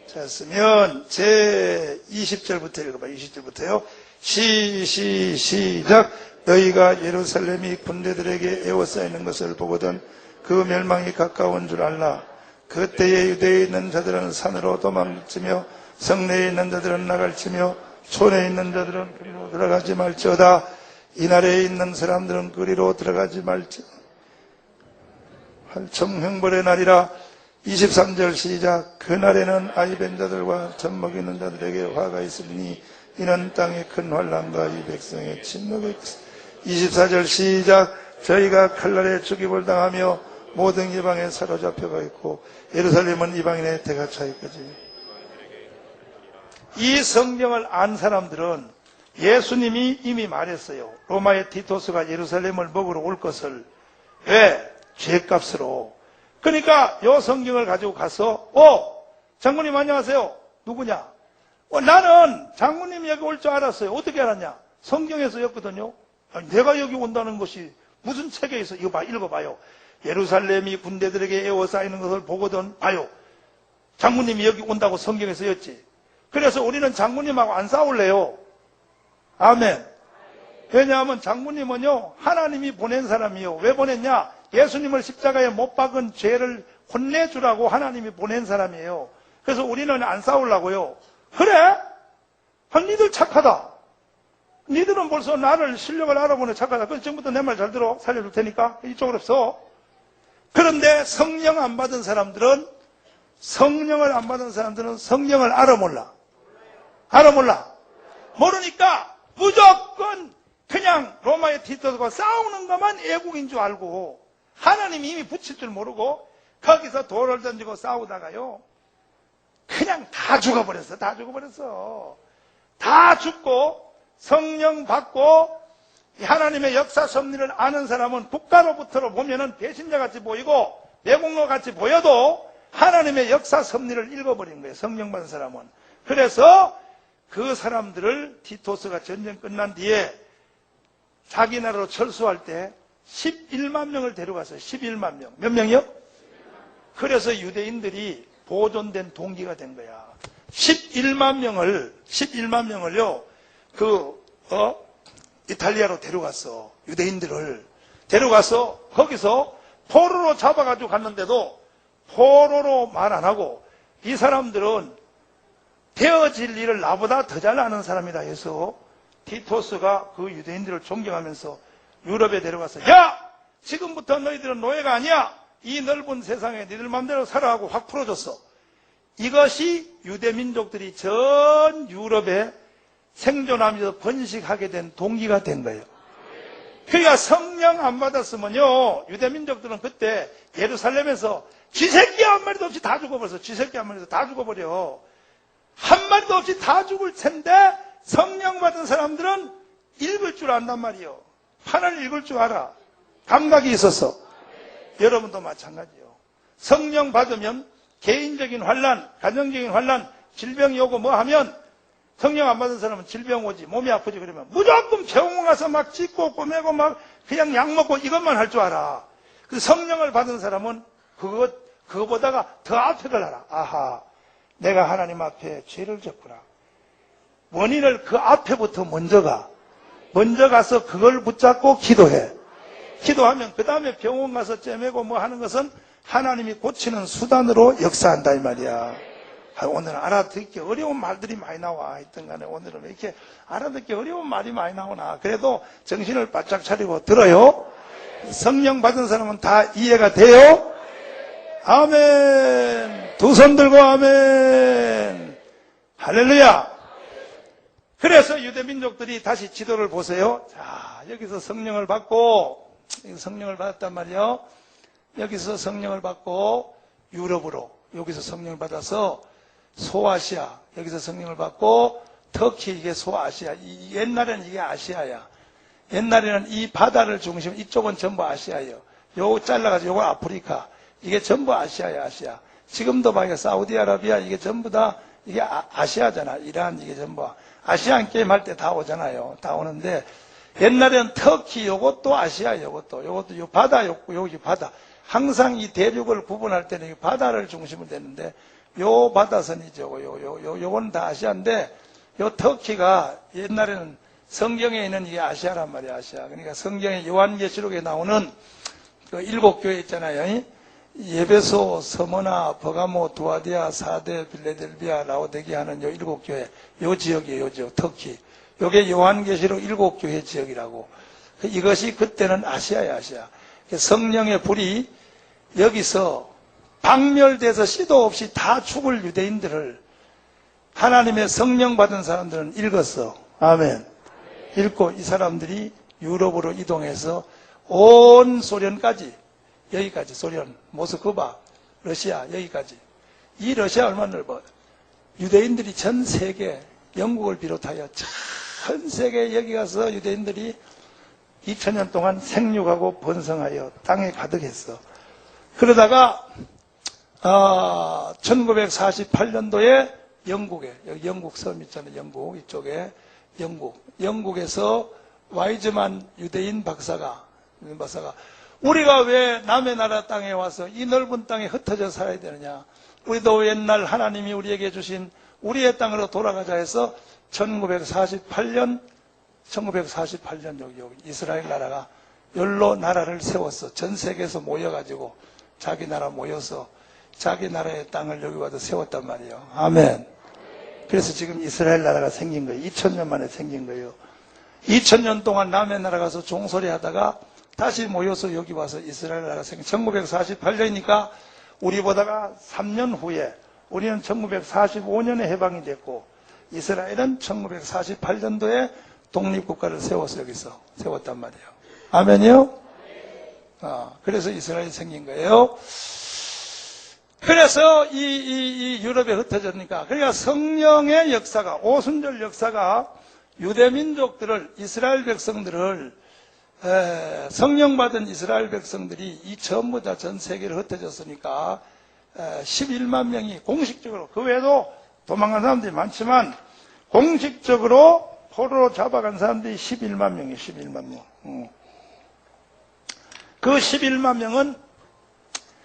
찾았으면 제 20절부터 읽어봐. 20절부터요. 시작. 너희가 예루살렘이 군대들에게 에워싸이는 것을 보거든 그 멸망이 가까운 줄 알라. 그때에 유대에 있는 자들은 산으로 도망치며 성내에 있는 자들은 나갈지며 촌에 있는 자들은 그리로 들어가지 말지어다. 이날에 있는 사람들은 그리로 들어가지 말지어다. 청형벌의 날이라. 23절 시작. 그날에는 아이벤 자들과 젖먹이는 자들에게 화가 있으리니 이는 땅의 큰 환난과 이 백성의 침노가 있으리니. 24절 시작. 저희가 칼날에 죽임을 당하며 모든 이방에 사로잡혀가 있고 예루살렘은 이방인의 대가 차 있거지. 이 성경을 안 사람들은 예수님이 이미 말했어요. 로마의 티토스가 예루살렘을 먹으러 올 것을. 왜? 죄값으로. 그러니까 이 성경을 가지고 가서 장군님 안녕하세요. 누구냐? 나는 장군님이 여기 올 줄 알았어요. 어떻게 알았냐? 성경에서 였거든요. 내가 여기 온다는 것이 무슨 책에 있어? 이거 읽어봐요. 예루살렘이 군대들에게 에워싸이는 것을 보거든 봐요. 장군님이 여기 온다고 성경에서 였지. 그래서 우리는 장군님하고 안 싸울래요. 아멘. 왜냐하면 장군님은요 하나님이 보낸 사람이요. 왜 보냈냐? 예수님을 십자가에 못 박은 죄를 혼내주라고 하나님이 보낸 사람이에요. 그래서 우리는 안 싸우려고요. 그래? 니들 착하다. 니들은 벌써 나를 실력을 알아보네. 착하다. 그럼 지금부터 내 말 잘 들어. 살려줄 테니까 이쪽으로 서. 그런데 성령 안 받은 사람들은 성령을 알아 몰라. 알아 몰라. 모르니까 무조건 그냥 로마의 티토스가 싸우는 것만 애국인 줄 알고 하나님이 이미 붙일 줄 모르고 거기서 돌을 던지고 싸우다가요 그냥 다 죽어버렸어. 다 죽고 성령 받고 하나님의 역사 섭리를 아는 사람은 국가로부터 보면은 배신자같이 보이고 내공로같이 보여도 하나님의 역사 섭리를 읽어버린 거예요. 성령 받은 사람은. 그래서 그 사람들을 티토스가 전쟁 끝난 뒤에 자기 나라로 철수할 때 11만 명을 데려갔어요. 11만 명. 몇 명이요? 그래서 유대인들이 보존된 동기가 된 거야. 11만 명을요, 이탈리아로 데려갔어. 유대인들을. 데려가서 거기서 포로로 잡아가지고 갔는데도 포로로 말 안 하고 이 사람들은 되어질 일을 나보다 더 잘 아는 사람이다 해서 티토스가 그 유대인들을 존경하면서 유럽에 데려가서 야! 지금부터 너희들은 노예가 아니야! 이 넓은 세상에 너희들 마음대로 살아 하고 확 풀어줬어. 이것이 유대민족들이 전 유럽에 생존하면서 번식하게 된 동기가 된 거예요. 그러니까 성령 안 받았으면요 유대민족들은 그때 예루살렘에서 쥐새끼 한 마리도 없이 다 죽어버렸어. 쥐새끼 한 마리도 다 죽어버려. 한 마리도 없이 다 죽을 텐데 성령 받은 사람들은 읽을 줄 안단 말이에요. 판을 읽을 줄 알아. 감각이 있어서. 여러분도 마찬가지예요. 성령 받으면 개인적인 환난, 가정적인 환난, 질병이 오고 뭐 하면 성령 안 받은 사람은 질병 오지, 몸이 아프지 그러면 무조건 병원 가서 막 찢고 꼬매고 막 그냥 약 먹고 이것만 할 줄 알아. 그 성령을 받은 사람은 그거보다가 더 앞에 걸 알아. 아하, 내가 하나님 앞에 죄를 졌구나. 원인을 그 앞에부터 먼저 가서 그걸 붙잡고 기도해. 기도하면 그 다음에 병원 가서 째매고 뭐 하는 것은 하나님이 고치는 수단으로 역사한다 이 말이야. 오늘 알아듣기 어려운 말들이 많이 나와. 하여튼 간에 오늘은 왜 이렇게 알아듣기 어려운 말이 많이 나오나. 그래도 정신을 바짝 차리고 들어요. 성령 받은 사람은 다 이해가 돼요? 아멘. 두 손 들고 아멘. 할렐루야. 그래서 유대민족들이 다시 지도를 보세요. 자, 여기서 성령을 받고, 성령을 받았단 말이에요. 여기서 성령을 받고, 유럽으로, 여기서 성령을 받아서, 소아시아, 여기서 성령을 받고, 터키, 이게 소아시아. 옛날에는 이게 아시아야. 옛날에는 이 바다를 중심으로, 이쪽은 전부 아시아예요. 요거 잘라가지고, 요거 아프리카. 이게 전부 아시아야, 아시아. 지금도 봐, 사우디아라비아, 이게 전부 다, 이게 아시아잖아. 이란, 이게 전부. 아시안 게임 할 때 다 오잖아요. 다 오는데, 옛날에는 터키, 요것도 아시아, 요것도 요 바다, 여기 바다. 항상 이 대륙을 구분할 때는 이 바다를 중심으로 되는데, 요 바다선이죠. 요건 다 아시아인데, 요 터키가 옛날에는 성경에 있는 이게 아시아란 말이야, 아시아. 그러니까 성경의 요한계시록에 나오는 그 7교회 있잖아요. 예배소, 서머나, 버가모, 두아디아, 사데, 빌레델비아, 라오데기아 하는 요 7교회, 요 지역이에요, 요 지역, 터키. 요게 요한계시록 7교회 지역이라고. 이것이 그때는 아시아야, 아시아. 성령의 불이 여기서 박멸돼서 시도 없이 다 죽을 유대인들을 하나님의 성령 받은 사람들은 읽었어. 아멘. 읽고 이 사람들이 유럽으로 이동해서 온 소련까지, 여기까지 소련, 모스크바, 러시아 여기까지. 이 러시아 얼마나 넓어. 유대인들이 전 세계, 영국을 비롯하여 전 세계 여기 가서 유대인들이 2000년 동안 생육하고 번성하여 땅에 가득했어. 그러다가 1948년도에 영국에, 여기 영국 섬 있잖아요. 영국 이쪽에 영국에서 와이즈만 유대인 박사가 우리가 왜 남의 나라 땅에 와서 이 넓은 땅에 흩어져 살아야 되느냐. 우리도 옛날 하나님이 우리에게 주신 우리의 땅으로 돌아가자 해서 1948년 여기 이스라엘 나라가 열로 나라를 세웠어. 전 세계에서 모여가지고 자기 나라 모여서 자기 나라의 땅을 여기 와서 세웠단 말이에요. 아멘. 그래서 지금 이스라엘 나라가 생긴 거예요. 2000년 만에 생긴 거예요. 2000년 동안 남의 나라 가서 종소리 하다가 다시 모여서 여기 와서 이스라엘 나라가 생긴 1948년이니까 우리보다가 3년 후에 우리는 1945년에 해방이 됐고 이스라엘은 1948년도에 독립국가를 세워서 여기서 세웠단 말이에요. 아멘이요? 그래서 이스라엘이 생긴 거예요. 그래서 이 유럽에 흩어졌으니까 그러니까 성령의 역사가 오순절 역사가 유대민족들을 이스라엘 백성들을 성령 받은 이스라엘 백성들이 이 전부 다 전 세계를 흩어졌으니까 11만 명이 공식적으로 그 외에도 도망간 사람들이 많지만 공식적으로 포로로 잡아간 사람들이 11만 명이에요. 11만 명. 그 11만 명은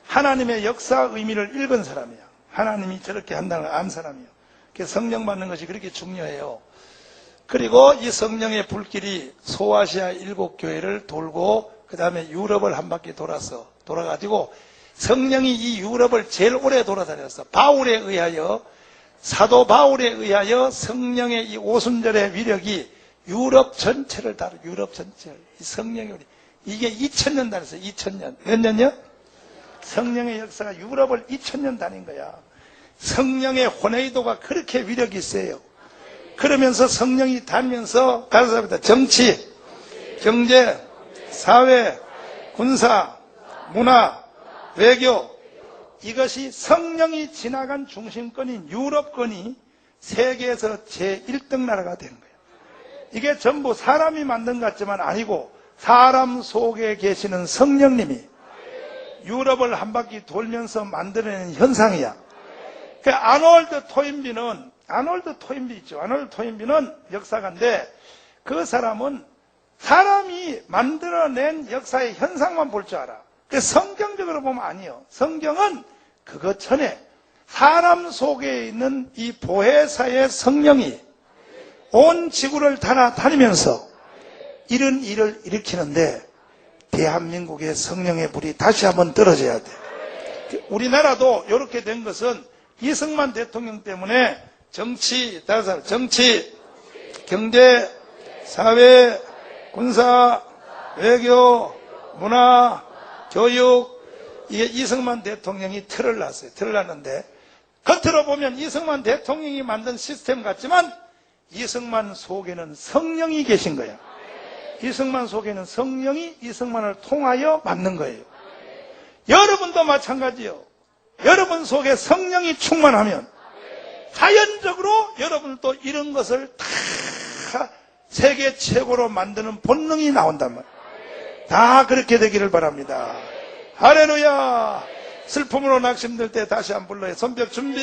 하나님의 역사 의미를 읽은 사람이야. 하나님이 저렇게 한다는 걸 안 사람이에요. 그래서 성령 받는 것이 그렇게 중요해요. 그리고 이 성령의 불길이 소아시아 7교회를 돌고 그 다음에 유럽을 한 바퀴 돌아가지고 성령이 이 유럽을 제일 오래 돌아다녔어. 바울에 의하여 사도 바울에 의하여 성령의 이 오순절의 위력이 유럽 전체를 다루. 유럽 전체를 이 성령의 우리 이게 2000년 다녔어요. 2000년 몇 년요? 성령의 역사가 유럽을 2000년 다닌 거야. 성령의 혼외도가 그렇게 위력이 있어요. 그러면서 성령이 다니면서 가르쳐줍니다. 정치, 경제, 사회, 군사, 문화, 외교 이것이 성령이 지나간 중심권인 유럽권이 세계에서 제1등 나라가 된 거예요. 이게 전부 사람이 만든 것 같지만 아니고 사람 속에 계시는 성령님이 유럽을 한 바퀴 돌면서 만들어낸 현상이야. 그 아놀드 토인비 있죠. 아놀드 토인비는 역사가인데 그 사람은 사람이 만들어낸 역사의 현상만 볼 줄 알아. 성경적으로 보면 아니에요. 성경은 그것 전에 사람 속에 있는 이 보혜사의 성령이 온 지구를 다니면서 이런 일을 일으키는데 대한민국의 성령의 불이 다시 한번 떨어져야 돼. 우리나라도 이렇게 된 것은 이승만 대통령 때문에 정치, 경제, 사회, 군사, 외교, 문화, 교육 이게 이승만 대통령이 틀을 놨어요. 틀을 놨는데 겉으로 보면 이승만 대통령이 만든 시스템 같지만 이승만 속에는 성령이 계신 거야. 이승만 속에는 성령이 이승만을 통하여 만든 거예요. 여러분도 마찬가지요. 여러분 속에 성령이 충만하면 자연적으로 여러분도 이런 것을 다 세계 최고로 만드는 본능이 나온단 말이에요. 다 그렇게 되기를 바랍니다. 할렐루야. 슬픔으로 낙심될 때 다시 한 불러요. 손뼉 준비.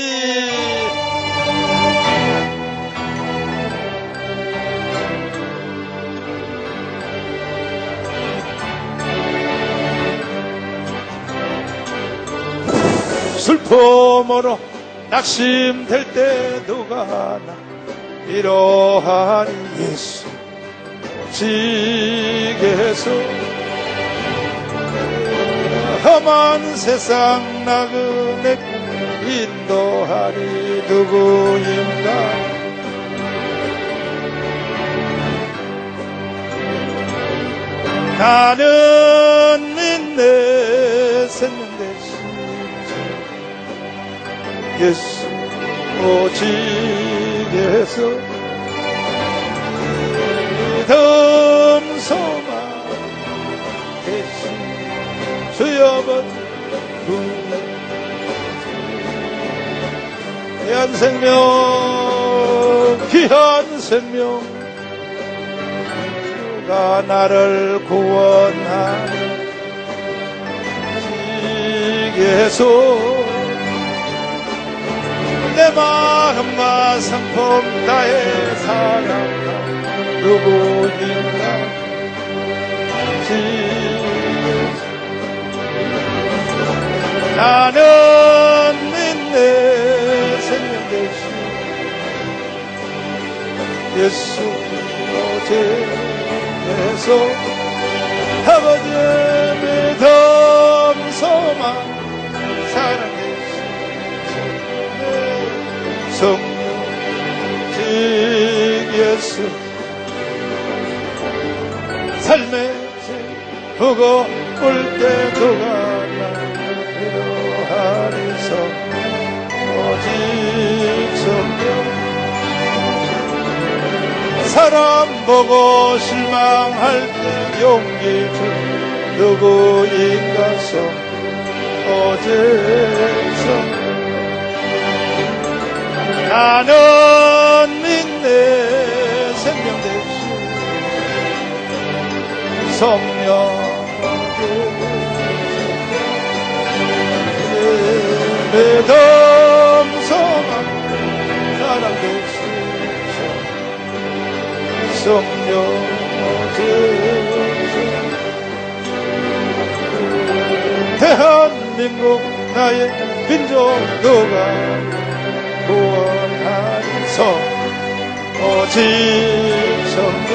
슬픔으로 낙심될 때 누가 나 위로하니 예수 오지게 해서 험한 세상 나그네 인도하리 누구인가. 나는 믿네 생명 대신 예수 오지게 해서 믿음 소망 대신 주여버린 귀한 생명 귀한 생명 주가 나를 구원하시게 해서 내 마음과 성품 다해 사랑한 누구인가. 나는 믿네 생명 대신 예수 오제에서 아버지의 믿음 소망 사랑 대신 성령 직 예수 삶의 보고 올 때 그가 하리서 오직 성령 사람 보고 실망할 때 용기 준 누구인가. 오직 성령 나는 믿네 생명 대신 성령 믿음 소망 사랑 대신 성령 대한민국 나의 민족 누가 구원하리서 오직 성령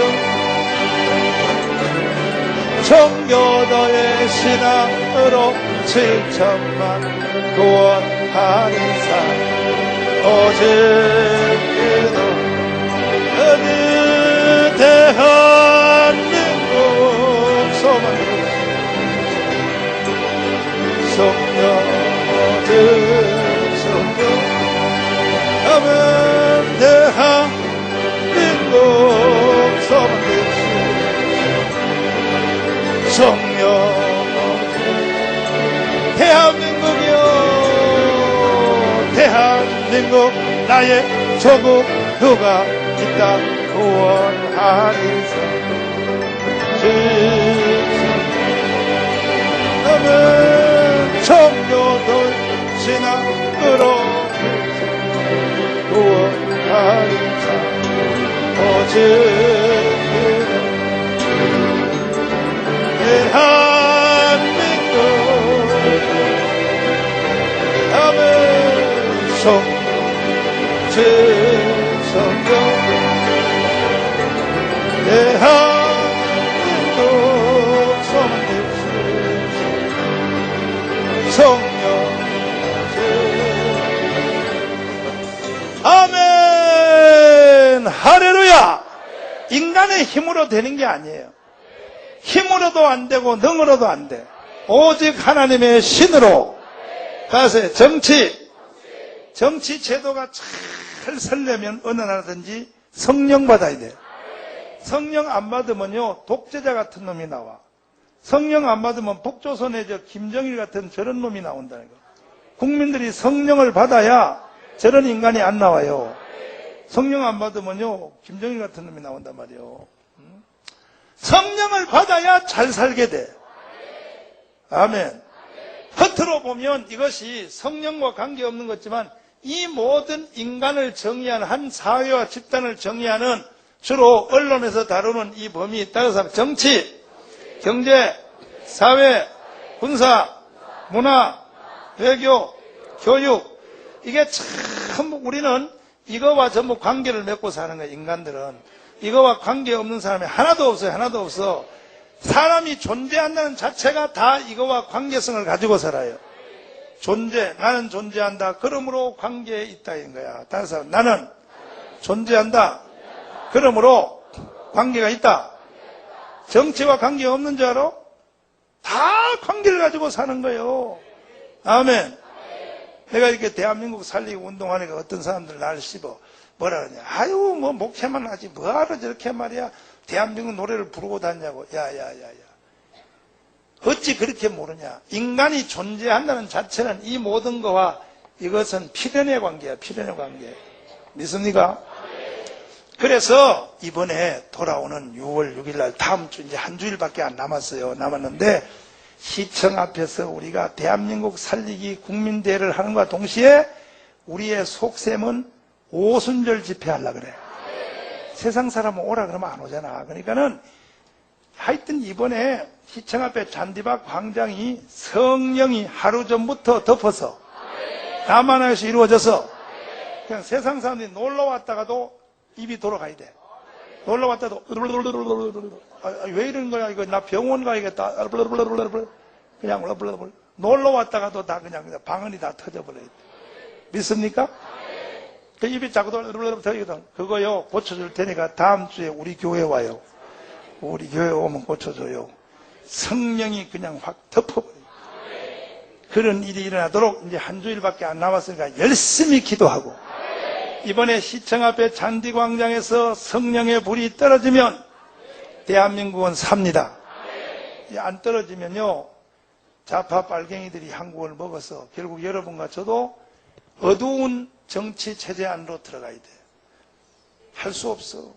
청교도의 신앙으로 7천만 구원하는 사 오직 기도 어느 대한민국 소망 성령 오직 성령 아멘 대한민국 소망 성령 대한민국이여 대한민국 나의 조국 누가 있다 구원하리사 아멘 청교도 신앙으로 구원하리사 오직 대한민국 아멘 성령 성령 대한민국 성령 아멘 할렐루야. 인간의 힘으로 되는 게 아니에요. 힘으로도 안 되고 능으로도 안 돼. 오직 하나님의 신으로. 가서 정치 제도가 잘 설려면 어느 나라든지 성령 받아야 돼. 성령 안 받으면요 독재자 같은 놈이 나와. 성령 안 받으면 북조선의 김정일 같은 저런 놈이 나온다는 거. 국민들이 성령을 받아야 저런 인간이 안 나와요. 성령 안 받으면요 김정일 같은 놈이 나온단 말이에요. 성령을 받아야 잘 살게 돼. 아멘. 겉으로 보면 이것이 성령과 관계없는 거지만 이 모든 인간을 정의하는 한 사회와 집단을 정의하는 주로 언론에서 다루는 이 범위 따라서 정치, 경제, 사회, 군사, 문화, 외교, 교육 이게 참 우리는 이거와 전부 관계를 맺고 사는 거예요. 인간들은 이거와 관계없는 사람이 하나도 없어요. 하나도 없어. 사람이 존재한다는 자체가 다 이거와 관계성을 가지고 살아요. 존재, 나는 존재한다. 그러므로 관계에 있다 인 거야. 다른 사람, 나는 존재한다. 그러므로 관계가 있다. 정치와 관계 없는 줄 알아? 다 관계를 가지고 사는 거예요. 아멘. 내가 이렇게 대한민국 살리고 운동하니까 어떤 사람들 날 씹어. 뭐라 그러냐. 아유, 뭐 목회만 하지. 뭐하러 저렇게 말이야. 대한민국 노래를 부르고 다니냐고. 야야야야. 어찌 그렇게 모르냐. 인간이 존재한다는 자체는 이 모든 거와 이것은 필연의 관계야. 필연의 관계. 믿습니까? 그래서 이번에 돌아오는 6월 6일 날 다음 주 이제 한 주일밖에 안 남았어요. 남았는데 시청 앞에서 우리가 대한민국 살리기 국민대회를 하는과 동시에 우리의 속셈은 오순절 집회하려고 그래. 세상 사람은 오라 그러면 안 오잖아. 그러니까는 하여튼 이번에 시청 앞에 잔디밭 광장이 성령이 하루 전부터 덮어서 남한에서 이루어져서 그냥 세상 사람들이 놀러 왔다가도 입이 돌아가야 돼. 놀러 왔다도 왜 이러는 거야? 이거 나 병원 가야겠다. 그냥 놀러 왔다가도 다 그냥 방언이 다 터져버려요. 믿습니까? 그 입이 자꾸 터지거든. 그거요 고쳐줄 테니까 다음 주에 우리 교회 와요. 우리 교회 오면 고쳐줘요. 성령이 그냥 확 덮어버려요. 그런 일이 일어나도록 이제 한 주일밖에 안 남았으니까 열심히 기도하고 이번에 시청 앞에 잔디광장에서 성령의 불이 떨어지면 대한민국은 삽니다. 안 떨어지면요 좌파 빨갱이들이 한국을 먹어서 결국 여러분과 저도 어두운 정치 체제 안으로 들어가야 돼. 할 수 없어.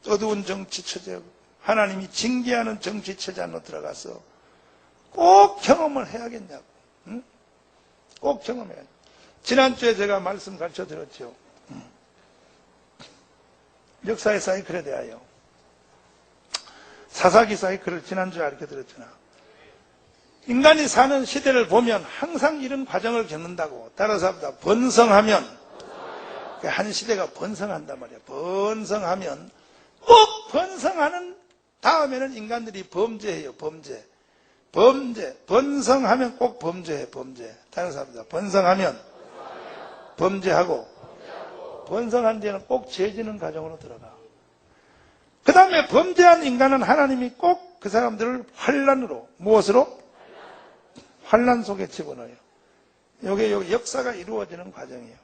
어두운 정치 체제, 하나님이 징계하는 정치 체제 안으로 들어가서 꼭 경험을 해야겠냐고. 응? 꼭 경험해야 돼. 지난주에 제가 말씀 가르쳐 드렸죠. 역사의 사이클에 대하여. 사사기 사이클을 지난주에 가르쳐 드렸잖아. 인간이 사는 시대를 보면 항상 이런 과정을 겪는다고. 따라서 합니다. 번성하면, 한 시대가 번성한단 말이야. 번성하면, 꼭 번성하는 다음에는 인간들이 범죄해요. 범죄. 번성하면 꼭 범죄해. 범죄. 따라서 합니다. 번성하면, 범죄하고, 번성한 뒤에는 꼭 죄지는 과정으로 들어가. 그 다음에 범죄한 인간은 하나님이 꼭 그 사람들을 환난으로, 무엇으로? 환난 속에 집어넣어요. 요게 역사가 이루어지는 과정이에요.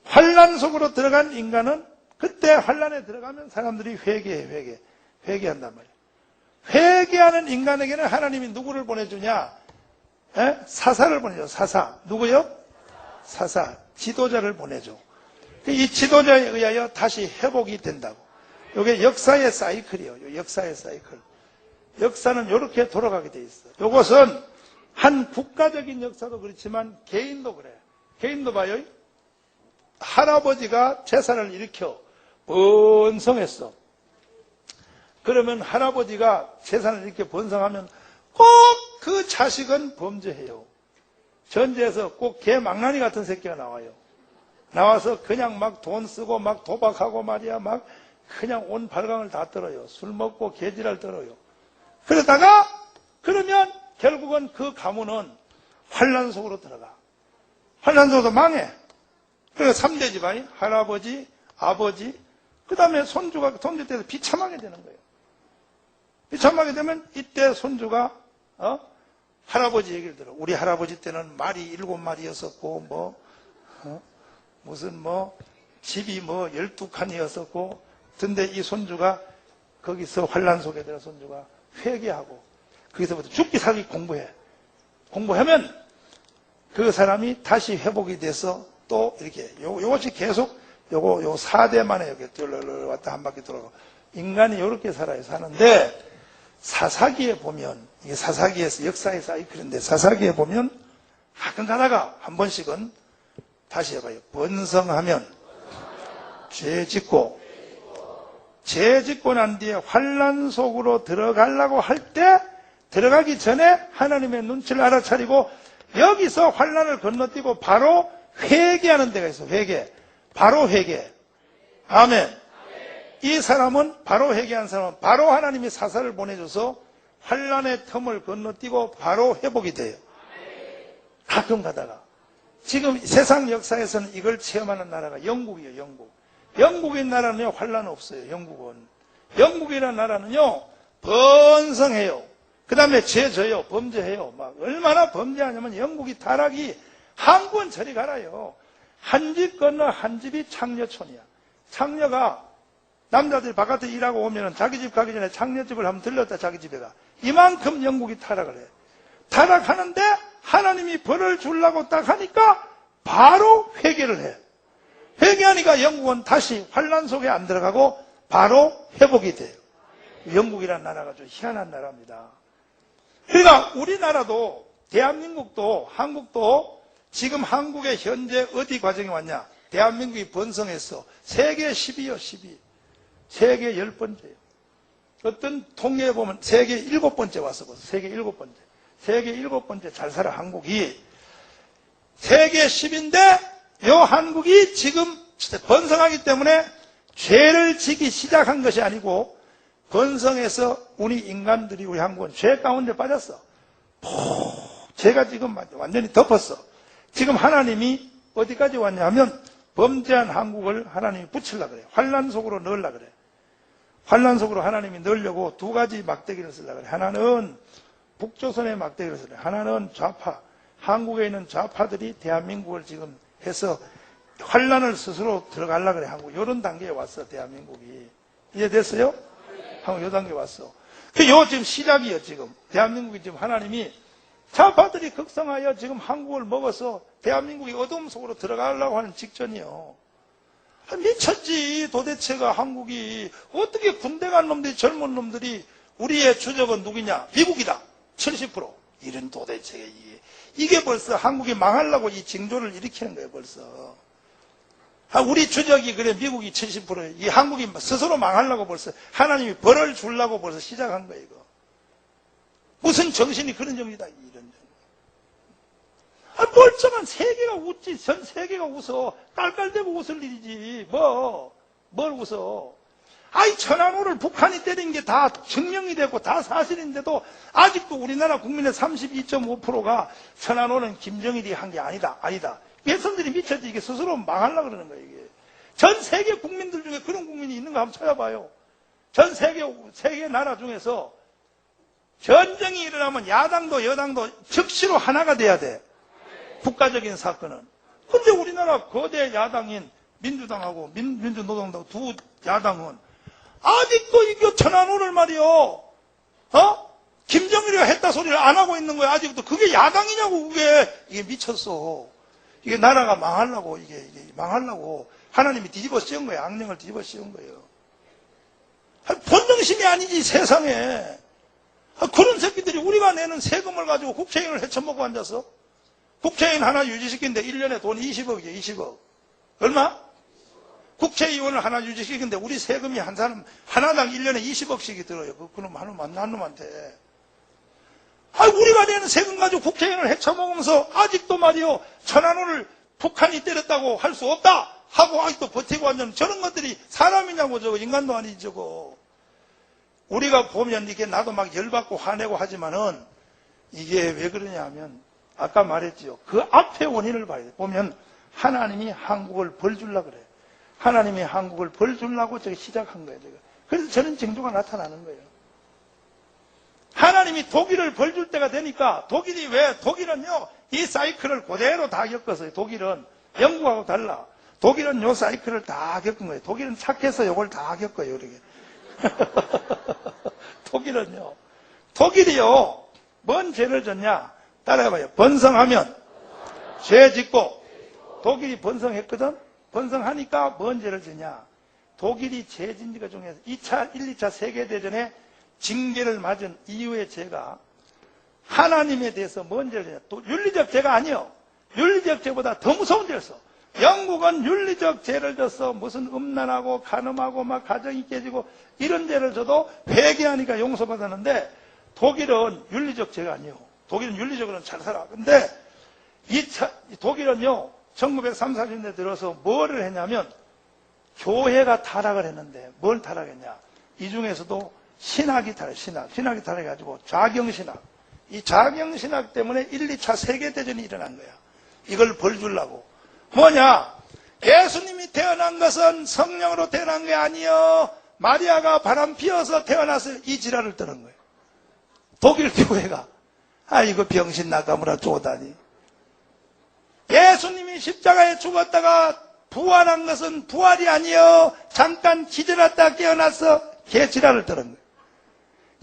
환난 속으로 들어간 인간은 그때 환난에 들어가면 사람들이 회개한단 말이에요. 회개하는 인간에게는 하나님이 누구를 보내주냐? 사사를 보내줘. 사사. 누구요? 사사. 지도자를 보내줘. 이 지도자에 의하여 다시 회복이 된다고. 이게 역사의 사이클이에요. 역사의 사이클. 역사는 이렇게 돌아가게 돼 있어요. 이것은 한 국가적인 역사도 그렇지만 개인도 그래. 개인도 봐요. 할아버지가 재산을 일으켜 번성했어. 그러면 할아버지가 재산을 이렇게 번성하면 꼭 그 자식은 범죄해요. 전제에서 꼭 개망나니 같은 새끼가 나와요. 나와서 그냥 막 돈 쓰고 막 도박하고 말이야. 막 그냥 온 발광을 다 떨어요. 술 먹고 개지랄 떨어요. 그러다가 그러면 결국은 그 가문은 환난 속으로 들어가. 환난 속으로 망해. 그래서 3대 집안이 할아버지, 아버지, 그 다음에 손주 때에서 비참하게 되는 거예요. 비참하게 되면 이때 손주가 할아버지 얘기를 들어. 우리 할아버지 때는 말이 7마리였었고 무슨 집이 12칸이었었고 근데 이 손주가 거기서 환난 속에 들어 손주가 회개하고 거기서부터 죽기 살기 공부하면 그 사람이 다시 회복이 돼서 또 이렇게 요것이 계속 요 4대 만에 이렇게 왔다 한 바퀴 돌아가고 인간이 이렇게 살아요. 사는데 사사기에 보면 이게 사사기에서 역사의 사이클인데 사사기에 보면 가끔 가다가 한 번씩은 다시 해봐요. 번성하면 죄 짓고 난 뒤에 환난 속으로 들어가려고 할 때 들어가기 전에 하나님의 눈치를 알아차리고 여기서 환난을 건너뛰고 바로 회개하는 데가 있어. 회개. 바로 회개. 아멘. 이 사람은 바로 회개한 사람은 바로 하나님이 사사를 보내줘서 환란의 틈을 건너뛰고 바로 회복이 돼요. 가끔 가다가. 지금 세상 역사에서는 이걸 체험하는 나라가 영국이에요. 영국. 영국인 나라는요 환란 없어요. 영국은. 영국이라는 나라는요 번성해요. 그 다음에 죄 져요. 범죄해요. 막 얼마나 범죄하냐면 영국이 타락이 한국은 저리 가라요. 한 집 건너 한 집이 창녀촌이야. 창녀가 남자들이 바깥에 일하고 오면 자기 집 가기 전에 창녀집을 한번 들렀다 자기 집에 가. 이만큼 영국이 타락을 해. 타락하는데 하나님이 벌을 주려고 딱 하니까 바로 회개를 해. 회개하니까 영국은 다시 환란 속에 안 들어가고 바로 회복이 돼요. 영국이라는 나라가 좀 희한한 나라입니다. 그러니까 우리나라도 대한민국도 한국도 지금 한국의 현재 어디 과정에 왔냐? 대한민국이 번성했어. 세계 10위요 10위. 세계 10번째예요. 어떤 통계에 보면 세계 7번째 왔어. 세계 7번째. 세계 7번째 잘 살아 한국이. 세계 10인데 요 한국이 지금 번성하기 때문에 죄를 지기 시작한 것이 아니고 번성해서 우리 인간들이 우리 한국은 죄 가운데 빠졌어. 죄가 지금 완전히 덮었어. 지금 하나님이 어디까지 왔냐면 범죄한 한국을 하나님이 붙이려고 그래. 환란 속으로 넣으려고 그래. 환란 속으로 하나님이 넣으려고 두 가지 막대기를 쓰려고 그래. 하나는 북조선의 막대기를 쓰려. 하나는 좌파. 한국에 있는 좌파들이 대한민국을 지금 해서 환란을 스스로 들어가려고 그래. 한국 이런 단계에 왔어. 대한민국이. 이해됐어요? 한국 요 단계에 왔어. 요 지금 시작이에요. 지금 대한민국이 지금 하나님이 좌파들이 극성하여 지금 한국을 먹어서 대한민국이 어둠 속으로 들어가려고 하는 직전이요. 미쳤지. 도대체가 한국이 어떻게 군대 간 놈들이 젊은 놈들이 우리의 주적은 누구냐? 미국이다. 70%. 이런 도대체 이게 벌써 한국이 망하려고 이 징조를 일으키는 거예요. 벌써. 우리 주적이 그래 미국이 70%예요. 이 한국이 스스로 망하려고 벌써 하나님이 벌을 주려고 벌써 시작한 거예요. 이거. 무슨 정신이 그런 정신이다. 이런 정신. 멀쩡한 세계가 웃지. 전 세계가 웃어. 깔깔대고 웃을 일이지. 뭘 웃어. 천안호를 북한이 때린 게 다 증명이 되고 다 사실인데도 아직도 우리나라 국민의 32.5%가 천안호는 김정일이 한 게 아니다. 예선들이 미쳤지. 이게 스스로 망하려고 그러는 거예요. 이게. 전 세계 국민들 중에 그런 국민이 있는 거 한번 찾아봐요. 전 세계 나라 중에서 전쟁이 일어나면 야당도 여당도 즉시로 하나가 돼야 돼. 국가적인 사건은. 근데 우리나라 거대 야당인 민주당하고 민주노동당 두 야당은 아직도 이거 천안호를 말이요. 김정일이가 했다 소리를 안 하고 있는 거야. 아직도 그게 야당이냐고 그게. 이게 미쳤어. 이게 나라가 망하려고 이게 망하려고 하나님이 뒤집어 씌운 거예요. 악령을 뒤집어 씌운 거예요. 본능심이 아니지 세상에. 그런 새끼들이 우리가 내는 세금을 가지고 국회의원을 헤쳐먹고 앉아서 국회의원 하나 유지시키는데 1년에 돈 20억이에요. 20억. 얼마? 국회의원을 하나 유지시키는데 우리 세금이 한 사람 하나당 1년에 20억씩이 들어요. 그놈 한 놈한테. 우리가 내는 세금 가지고 국회의원을 헤쳐먹으면서 아직도 말이요 천안호를 북한이 때렸다고 할 수 없다 하고 아직도 버티고 앉는 저런 것들이 사람이냐고. 저거 인간도 아니지 저거. 우리가 보면 이게 나도 막 열받고 화내고 하지만은 이게 왜 그러냐 하면 아까 말했지요. 그 앞에 원인을 봐야 돼. 보면 하나님이 한국을 벌 주려고 그래. 하나님이 한국을 벌 주려고 저게 시작한 거예요. 저거. 그래서 저런 징조가 나타나는 거예요. 하나님이 독일을 벌 줄 때가 되니까 독일은요 이 사이클을 그대로 다 겪었어요. 독일은 영국하고 달라. 독일은 요 사이클을 다 겪은 거예요. 독일은 착해서 요걸 다 겪어요. 이렇게. 독일이요 뭔 죄를 졌냐 따라해봐요. 번성하면 죄 짓고. 독일이 번성했거든. 번성하니까 뭔 죄를 지냐. 독일이 죄 진 지가 중에서 1, 2차 세계대전에 징계를 맞은 이후의 죄가 하나님에 대해서 뭔 죄를 지냐. 또 윤리적 죄가 아니요. 윤리적 죄보다 더 무서운 죄를 써. 영국은 윤리적 죄를 져서 무슨 음란하고 간음하고 막 가정이 깨지고 이런 죄를 져도 회개하니까 용서받았는데 독일은 윤리적 죄가 아니에요. 독일은 윤리적으로는 잘 살아. 근데 독일은요 1930, 40년대 들어서 뭐를 했냐면 교회가 타락을 했는데 뭘 타락했냐? 이 중에서도 신학이 타락해가지고 좌경신학. 이 좌경신학 때문에 1, 2차 세계대전이 일어난 거야. 이걸 벌 주려고. 뭐냐? 예수님이 태어난 것은 성령으로 태어난 게 아니요. 마리아가 바람 피어서 태어나서 이 지랄을 떠는 거예요. 독일 교회가. 이거 병신 나가무라 쪼다니. 예수님이 십자가에 죽었다가 부활한 것은 부활이 아니요. 잠깐 기절했다 깨어나서 개지랄을 떠는 거예요.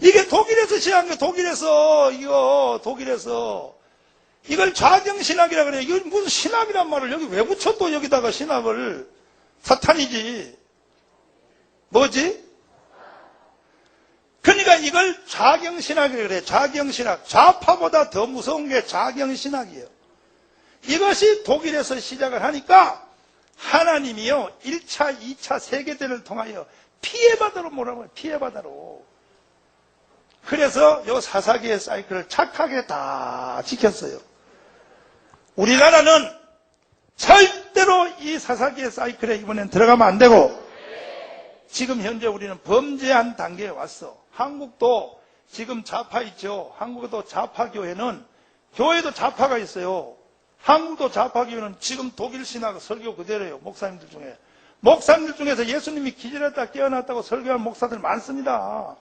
이게 독일에서 시작한 거예요. 독일에서. 이걸 좌경신학이라 그래요. 이거 무슨 신학이란 말을 여기 왜 붙여 또 여기다가 신학을. 사탄이지. 뭐지? 그러니까 이걸 좌경신학이라 그래요. 좌경신학. 좌파보다 더 무서운 게 좌경신학이에요. 이것이 독일에서 시작을 하니까 하나님이요. 1차, 2차 세계대를 통하여 피해바다로 몰아가요. 피해바다로. 그래서 요 사사기의 사이클을 착하게 다 지켰어요. 우리나라는 절대로 이 사사기의 사이클에 이번엔 들어가면 안 되고, 지금 현재 우리는 범죄한 단계에 왔어. 한국도 지금 좌파 있죠. 한국도 좌파교회는, 교회도 좌파가 있어요. 한국도 좌파교회는 지금 독일 신학 설교 그대로예요. 목사님들 중에서 예수님이 기절했다 깨어났다고 설교한 목사들 많습니다.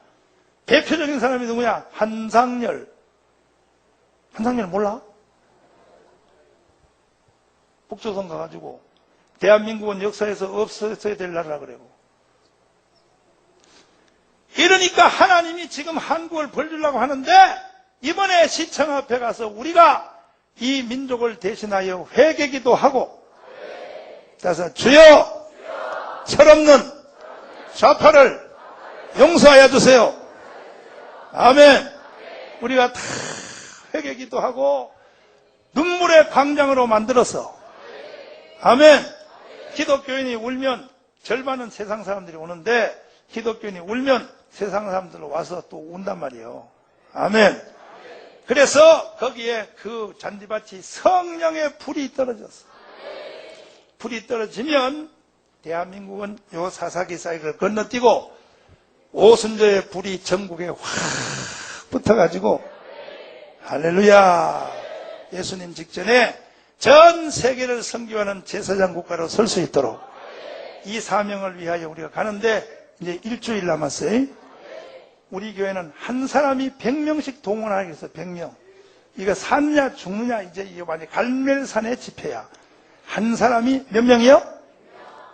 대표적인 사람이 누구냐? 한상열. 한상열 몰라? 북조선 가가지고 대한민국은 역사에서 없어져야 될 나라라 그러고. 이러니까 하나님이 지금 한국을 벌주려고 하는데, 이번에 시청 앞에 가서 우리가 이 민족을 대신하여 회개기도 하고, 그래서 주여 철없는 좌파를 용서하여 주세요. 아멘. 우리가 다 회개기도 하고 눈물의 광장으로 만들어서, 아멘. 기독교인이 울면 절반은 세상 사람들이 오는데, 기독교인이 울면 세상 사람들로 와서 또 운단 말이에요. 아멘. 그래서 거기에 그 잔디밭이 성령의 불이 떨어졌어. 불이 떨어지면 대한민국은 요 사사기 사이클을 건너뛰고 오순절의 불이 전국에 확 붙어가지고, 할렐루야, 예수님 직전에 전 세계를 선교하는 제사장 국가로 설 수 있도록 이 사명을 위하여 우리가 가는데, 이제 일주일 남았어요. 우리 교회는 한 사람이 100명씩 동원하기 위해서 100명. 이거 사느냐 죽느냐, 이제 이거 완전 갈멜산의 집회야. 한 사람이 몇 명이요?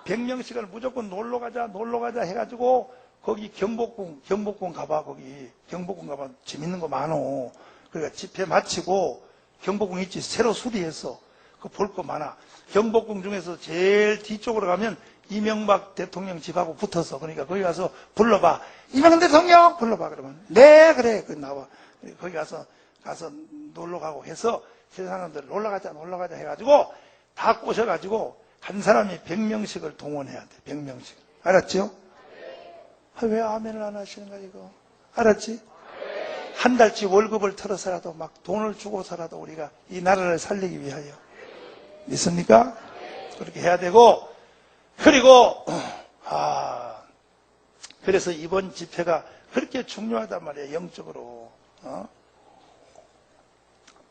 100명씩을 무조건 놀러 가자 해가지고, 거기 경복궁 가봐, 거기. 경복궁 가봐. 재밌는 거 많어. 그러니까 집회 마치고, 경복궁 있지, 새로 수리했어. 그거 볼 거 많아. 경복궁 중에서 제일 뒤쪽으로 가면 이명박 대통령 집하고 붙어서, 그러니까 거기 가서 불러봐. 이명박 대통령! 불러봐. 그러면, 네, 그래. 그 나와. 거기 가서 놀러 가고 해서 세상들 놀러 가자 해가지고 다 꼬셔가지고 한 사람이 100명씩을 동원해야 돼. 100명씩. 알았죠? 왜 아멘을 안 하시는 거야, 이거? 알았지? 한 달치 월급을 털어서라도 막 돈을 주고서라도 우리가 이 나라를 살리기 위하여. 믿습니까? 그렇게 해야 되고, 그리고, 그래서 이번 집회가 그렇게 중요하단 말이에요, 영적으로.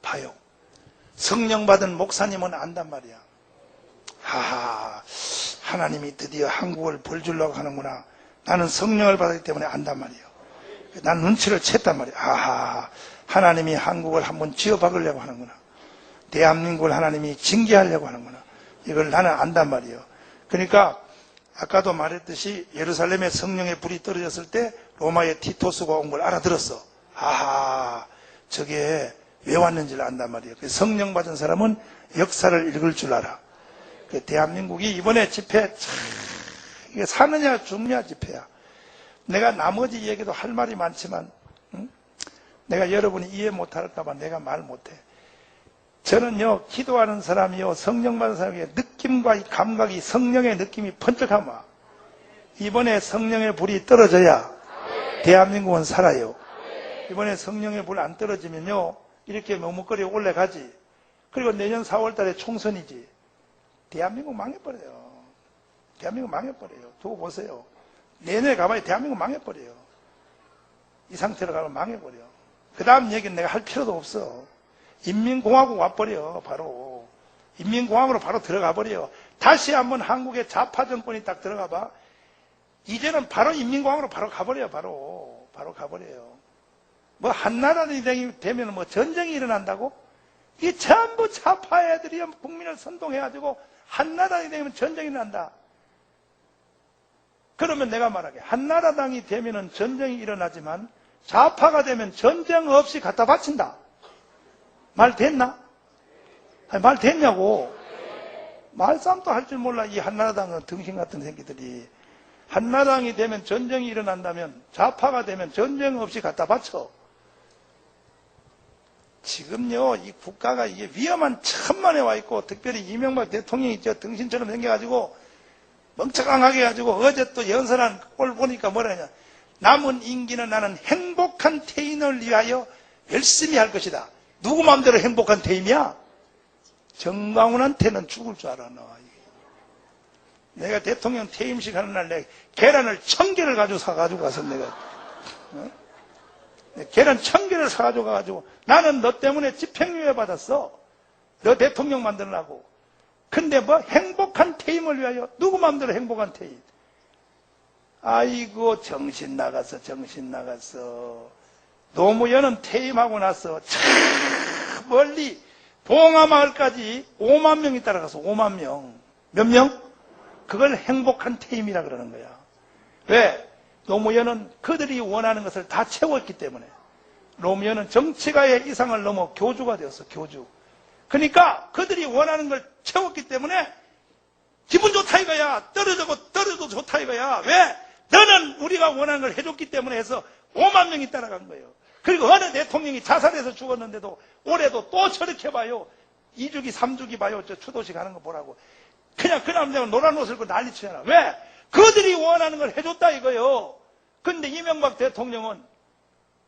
봐요. 성령 받은 목사님은 안단 말이야. 하나님이 드디어 한국을 벌주려고 하는구나. 나는 성령을 받았기 때문에 안단 말이에요. 난 눈치를 챘단 말이야. 하나님이 한국을 한번 쥐어박으려고 하는구나. 대한민국을 하나님이 징계하려고 하는구나. 이걸 나는 안단 말이에요. 그러니까 아까도 말했듯이 예루살렘에 성령의 불이 떨어졌을 때 로마의 티토스가 온 걸 알아들었어. 저게 왜 왔는지를 안단 말이에요. 성령 받은 사람은 역사를 읽을 줄 알아. 대한민국이 이번에 집회, 이게 사느냐 죽느냐 집회야. 내가 나머지 얘기도 할 말이 많지만, 내가 여러분이 이해 못할까봐 내가 말 못해. 저는요, 기도하는 사람이요, 성령 받은 사람의 느낌과 이 감각이, 성령의 느낌이 번쩍하면, 이번에 성령의 불이 떨어져야 대한민국은 살아요. 이번에 성령의 불 안 떨어지면요, 이렇게 머뭇거리 올라가지. 그리고 내년 4월 달에 총선이지. 대한민국 망해버려요. 대한민국 망해버려요. 두고 보세요. 내년에 가봐야 대한민국 망해버려요. 이 상태로 가면 망해버려. 그 다음 얘기는 내가 할 필요도 없어. 인민공화국 와버려. 바로 인민공화국으로 바로 들어가 버려. 다시 한번 한국의 좌파 정권이 딱 들어가 봐. 이제는 바로 인민공화국으로 바로 가버려요. 바로 가버려요. 뭐 한나라당이 되면 뭐 전쟁이 일어난다고? 이 전부 좌파 애들이 국민을 선동해가지고 한나라당이 되면 전쟁이 난다. 그러면 내가 말하게 한나라당이 되면은 전쟁이 일어나지만 좌파가 되면 전쟁 없이 갖다 바친다. 말 됐나? 아니, 말 됐냐고. 말싸움도 할 줄 몰라. 이 한나라당은 등신 같은 새끼들이. 한나라당이 되면 전쟁이 일어난다면 좌파가 되면 전쟁 없이 갖다 바쳐. 지금요, 이 국가가 이게 위험한 천만에 와 있고, 특별히 이명박 대통령이 저 등신처럼 생겨가지고, 멍청하게 해가지고, 어제 또 연설한 꼴 보니까 뭐라냐. 남은 임기는 나는 행복한 퇴임을 위하여 열심히 할 것이다. 누구 마음대로 행복한 퇴임이야? 정강훈한테는 죽을 줄 알아, 너. 내가 대통령 퇴임식 하는 날 내가 계란을 1000개를 가지고 사가지고 가서 내가, 계란 1000개를 사가지고 가가지고 나는 너 때문에 집행유예 받았어. 너 대통령 만들라고. 근데 뭐 행복한 퇴임을 위하여 누구 마음대로 행복한 퇴임. 아이고 정신 나갔어. 노무현은 퇴임하고 나서 참 멀리 봉하마을까지 5만 명이 따라가서 5만 명. 몇 명? 그걸 행복한 퇴임이라 그러는 거야. 왜? 노무현은 그들이 원하는 것을 다 채웠기 때문에. 노무현은 정치가의 이상을 넘어 교주가 되었어. 교주. 그러니까 그들이 원하는 걸 채웠기 때문에 기분 좋다 이거야. 떨어져도 좋다 이거야. 왜? 너는 우리가 원하는 걸 해줬기 때문에 해서 5만 명이 따라간 거예요. 그리고 어느 대통령이 자살해서 죽었는데도 올해도 또 저렇게 봐요. 2주기 3주기 봐요. 저 추도식 하는 거 보라고. 그냥 그 남자가 노란 옷을 입고 난리치잖아. 왜? 그들이 원하는 걸 해줬다 이거요. 근데 이명박 대통령은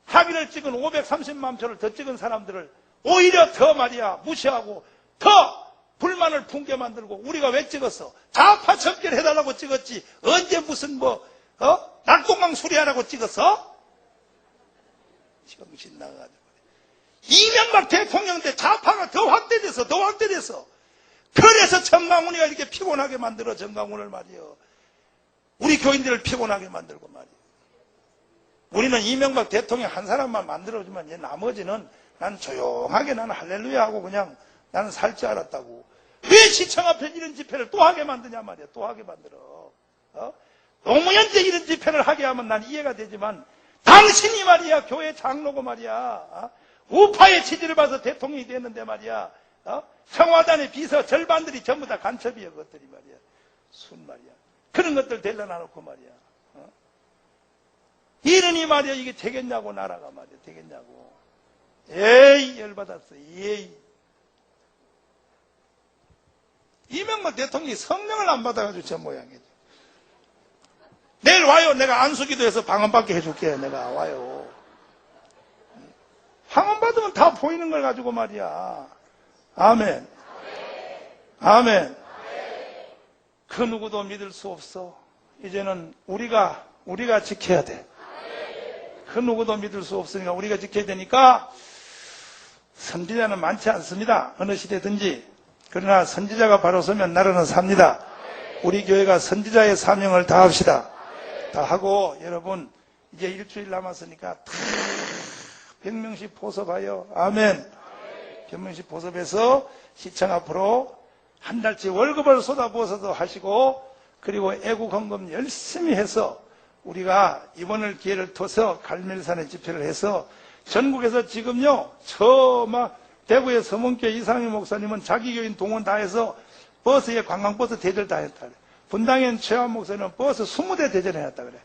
사기를 찍은 530만 표를 더 찍은 사람들을 오히려 더 말이야 무시하고 더 불만을 품게 만들고. 우리가 왜 찍었어? 좌파 척결해달라고 찍었지. 언제 무슨 낙동강 수리하라고 찍었어? 정신 나가지고. 이명박 대통령 때 좌파가 더 확대됐어. 그래서 정강훈이가 이렇게 피곤하게 만들어. 정강훈을 말이요. 우리 교인들을 피곤하게 만들고 말이요. 우리는 이명박 대통령 한 사람만 만들어주면 얘 나머지는 난 조용하게 나는 할렐루야 하고 그냥 나는 살 줄 알았다고. 왜 시청 앞에 이런 집회를 또 하게 만드냐 말이야. 또 하게 만들어. 노무현 때 이런 집회를 하게 하면 난 이해가 되지만 당신이 말이야 교회 장로고 말이야 우파의 지지를 봐서 대통령이 됐는데 말이야 청와단의 비서 절반들이 전부 다 간첩이야. 그것들이 말이야. 순 말이야. 그런 것들 데려놔놓고 말이야. 이러니 말이야 이게 되겠냐고. 나라가 말이야 되겠냐고. 에이 열받았어. 에이. 이명박 대통령이 성령을 안 받아가지고 저 모양이죠. 내일 와요. 내가 안수기도해서 방언받게 해줄게. 내가 와요. 방언받으면 다 보이는 걸 가지고 말이야. 아멘. 아멘. 그 누구도 믿을 수 없어. 이제는 우리가 지켜야 돼. 그 누구도 믿을 수 없으니까 우리가 지켜야 되니까 선지자는 많지 않습니다. 어느 시대든지. 그러나 선지자가 바로 서면 나라는 삽니다. 우리 교회가 선지자의 사명을 다합시다. 다 하고 여러분 이제 일주일 남았으니까 다 100명씩 포섭하여. 아멘. 100명씩 포섭해서 시청 앞으로 한 달치 월급을 쏟아부어서도 하시고 그리고 애국헌금 열심히 해서 우리가 이번을 기회를 터서 갈멜산에 집회를 해서 전국에서 지금요 대구의 서문교회 이상희 목사님은 자기 교인 동원 다 해서 버스에 관광버스 대절 다 했다 그래. 분당엔 최환 목사님은 버스 20대 대전해놨다 그래.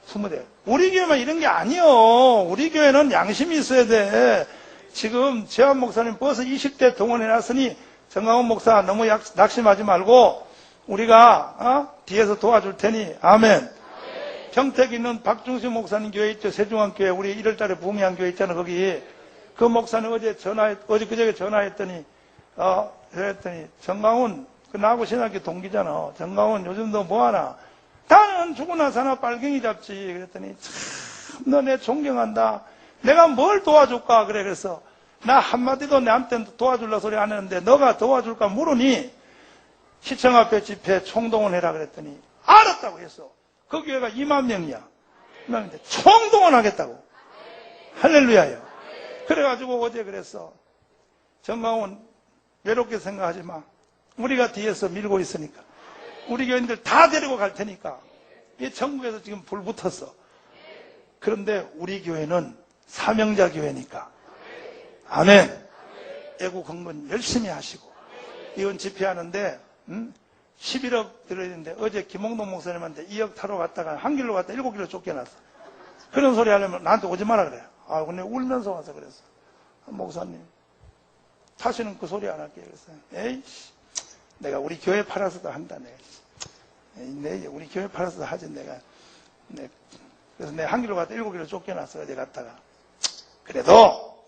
20대. 우리 교회만 이런 게 아니요. 우리 교회는 양심이 있어야 돼. 지금 최환 목사님 버스 20대 동원해놨으니 정강훈 목사 너무 낙심하지 말고 우리가 뒤에서 도와줄 테니. 아멘. 평택에 있는 박중식 목사님 교회 있죠. 세중앙교회 우리 1월달에 부흥한 교회 있잖아. 거기 그 목사님 어제 그저께 전화했더니 그랬더니 정강훈 그 나하고 신학교 동기잖아. 정강원 요즘 너 뭐하나? 나는 죽으나 사나 빨갱이 잡지. 그랬더니 참 너 내 존경한다. 내가 뭘 도와줄까? 그래. 그래서 나 한마디도 내한테 도와줄라 소리 안 했는데 너가 도와줄까 물으니 시청 앞에 집회 총동원해라 그랬더니 알았다고 했어. 그 교회가 2만 명이야. 그런데 총동원하겠다고. 할렐루야요. 그래가지고 어제 그랬어. 정강원 외롭게 생각하지 마. 우리가 뒤에서 밀고 있으니까. 우리 교인들 다 데리고 갈 테니까. 이 전국에서 지금 불 붙었어. 그런데 우리 교회는 사명자 교회니까. 아멘. 애국 헌금 열심히 하시고. 이건 집회하는데 11억 들어야 되는데 어제 김홍동 목사님한테 2억 타러 갔다가 한 길로 갔다 7길로 쫓겨났어. 그런 소리 하려면 나한테 오지 마라 그래. 아, 근데 울면서 와서 그랬어. 목사님, 다시는 그 소리 안 할게요. 그래서 에이씨, 내가 우리 교회 팔아서도 한다. 내가 우리 교회 팔아서도 하지 내가. 그래서 내가 한 길로 갔다 7길로 쫓겨났어. 어제 갔다가. 그래도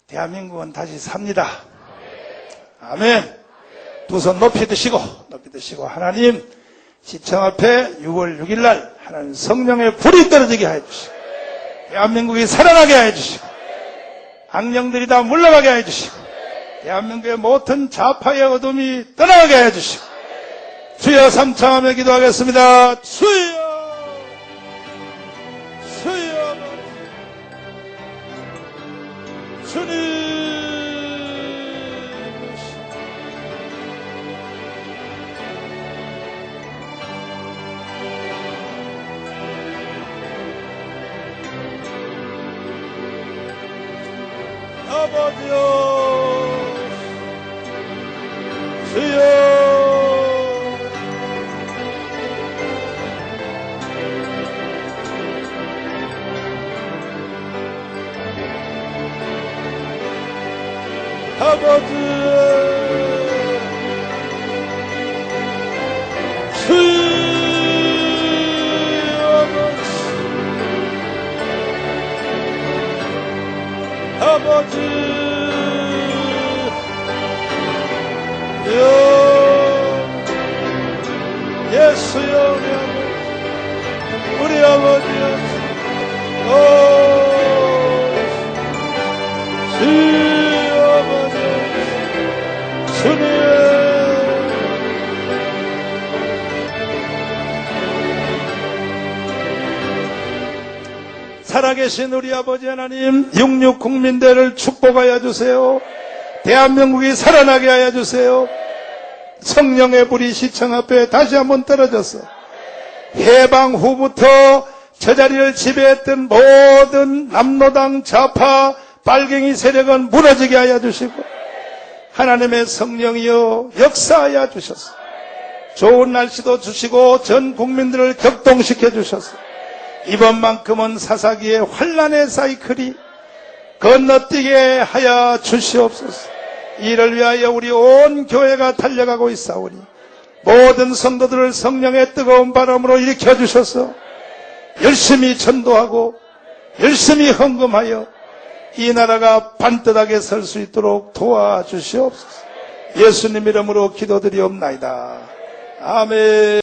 대한민국은 다시 삽니다. 아멘. 두 손 높이 드시고 하나님 시청 앞에 6월 6일 날 하나님 성령의 불이 떨어지게 해 주시고 대한민국이 살아나게 해 주시고 악령들이 다 물러가게 해 주시고 대한민국의 모든 좌파의 어둠이 떠나게 해 주시고 주여 삼창하며 기도하겠습니다. 주여 주여 주님 아버지여 주여 아버지 주여 아버지 예수여 우리 아버지여 주여 아버지 주님 살아계신 우리 아버지 하나님 66 국민대를 축복하여 주세요. 대한민국이 살아나게 하여 주세요. 성령의 불이 시청 앞에 다시 한번 떨어졌어. 해방 후부터 저 자리를 지배했던 모든 남로당 좌파 빨갱이 세력은 무너지게 하여 주시고 하나님의 성령이여 역사하여 주셨어. 좋은 날씨도 주시고 전 국민들을 격동시켜 주셨어. 이번만큼은 사사기의 환란의 사이클이 건너뛰게 하여 주시옵소서. 이를 위하여 우리 온 교회가 달려가고 있사오니 모든 성도들을 성령의 뜨거운 바람으로 일으켜 주셔서 열심히 전도하고 열심히 헌금하여 이 나라가 반듯하게 설 수 있도록 도와주시옵소서. 예수님 이름으로 기도드리옵나이다. 아멘.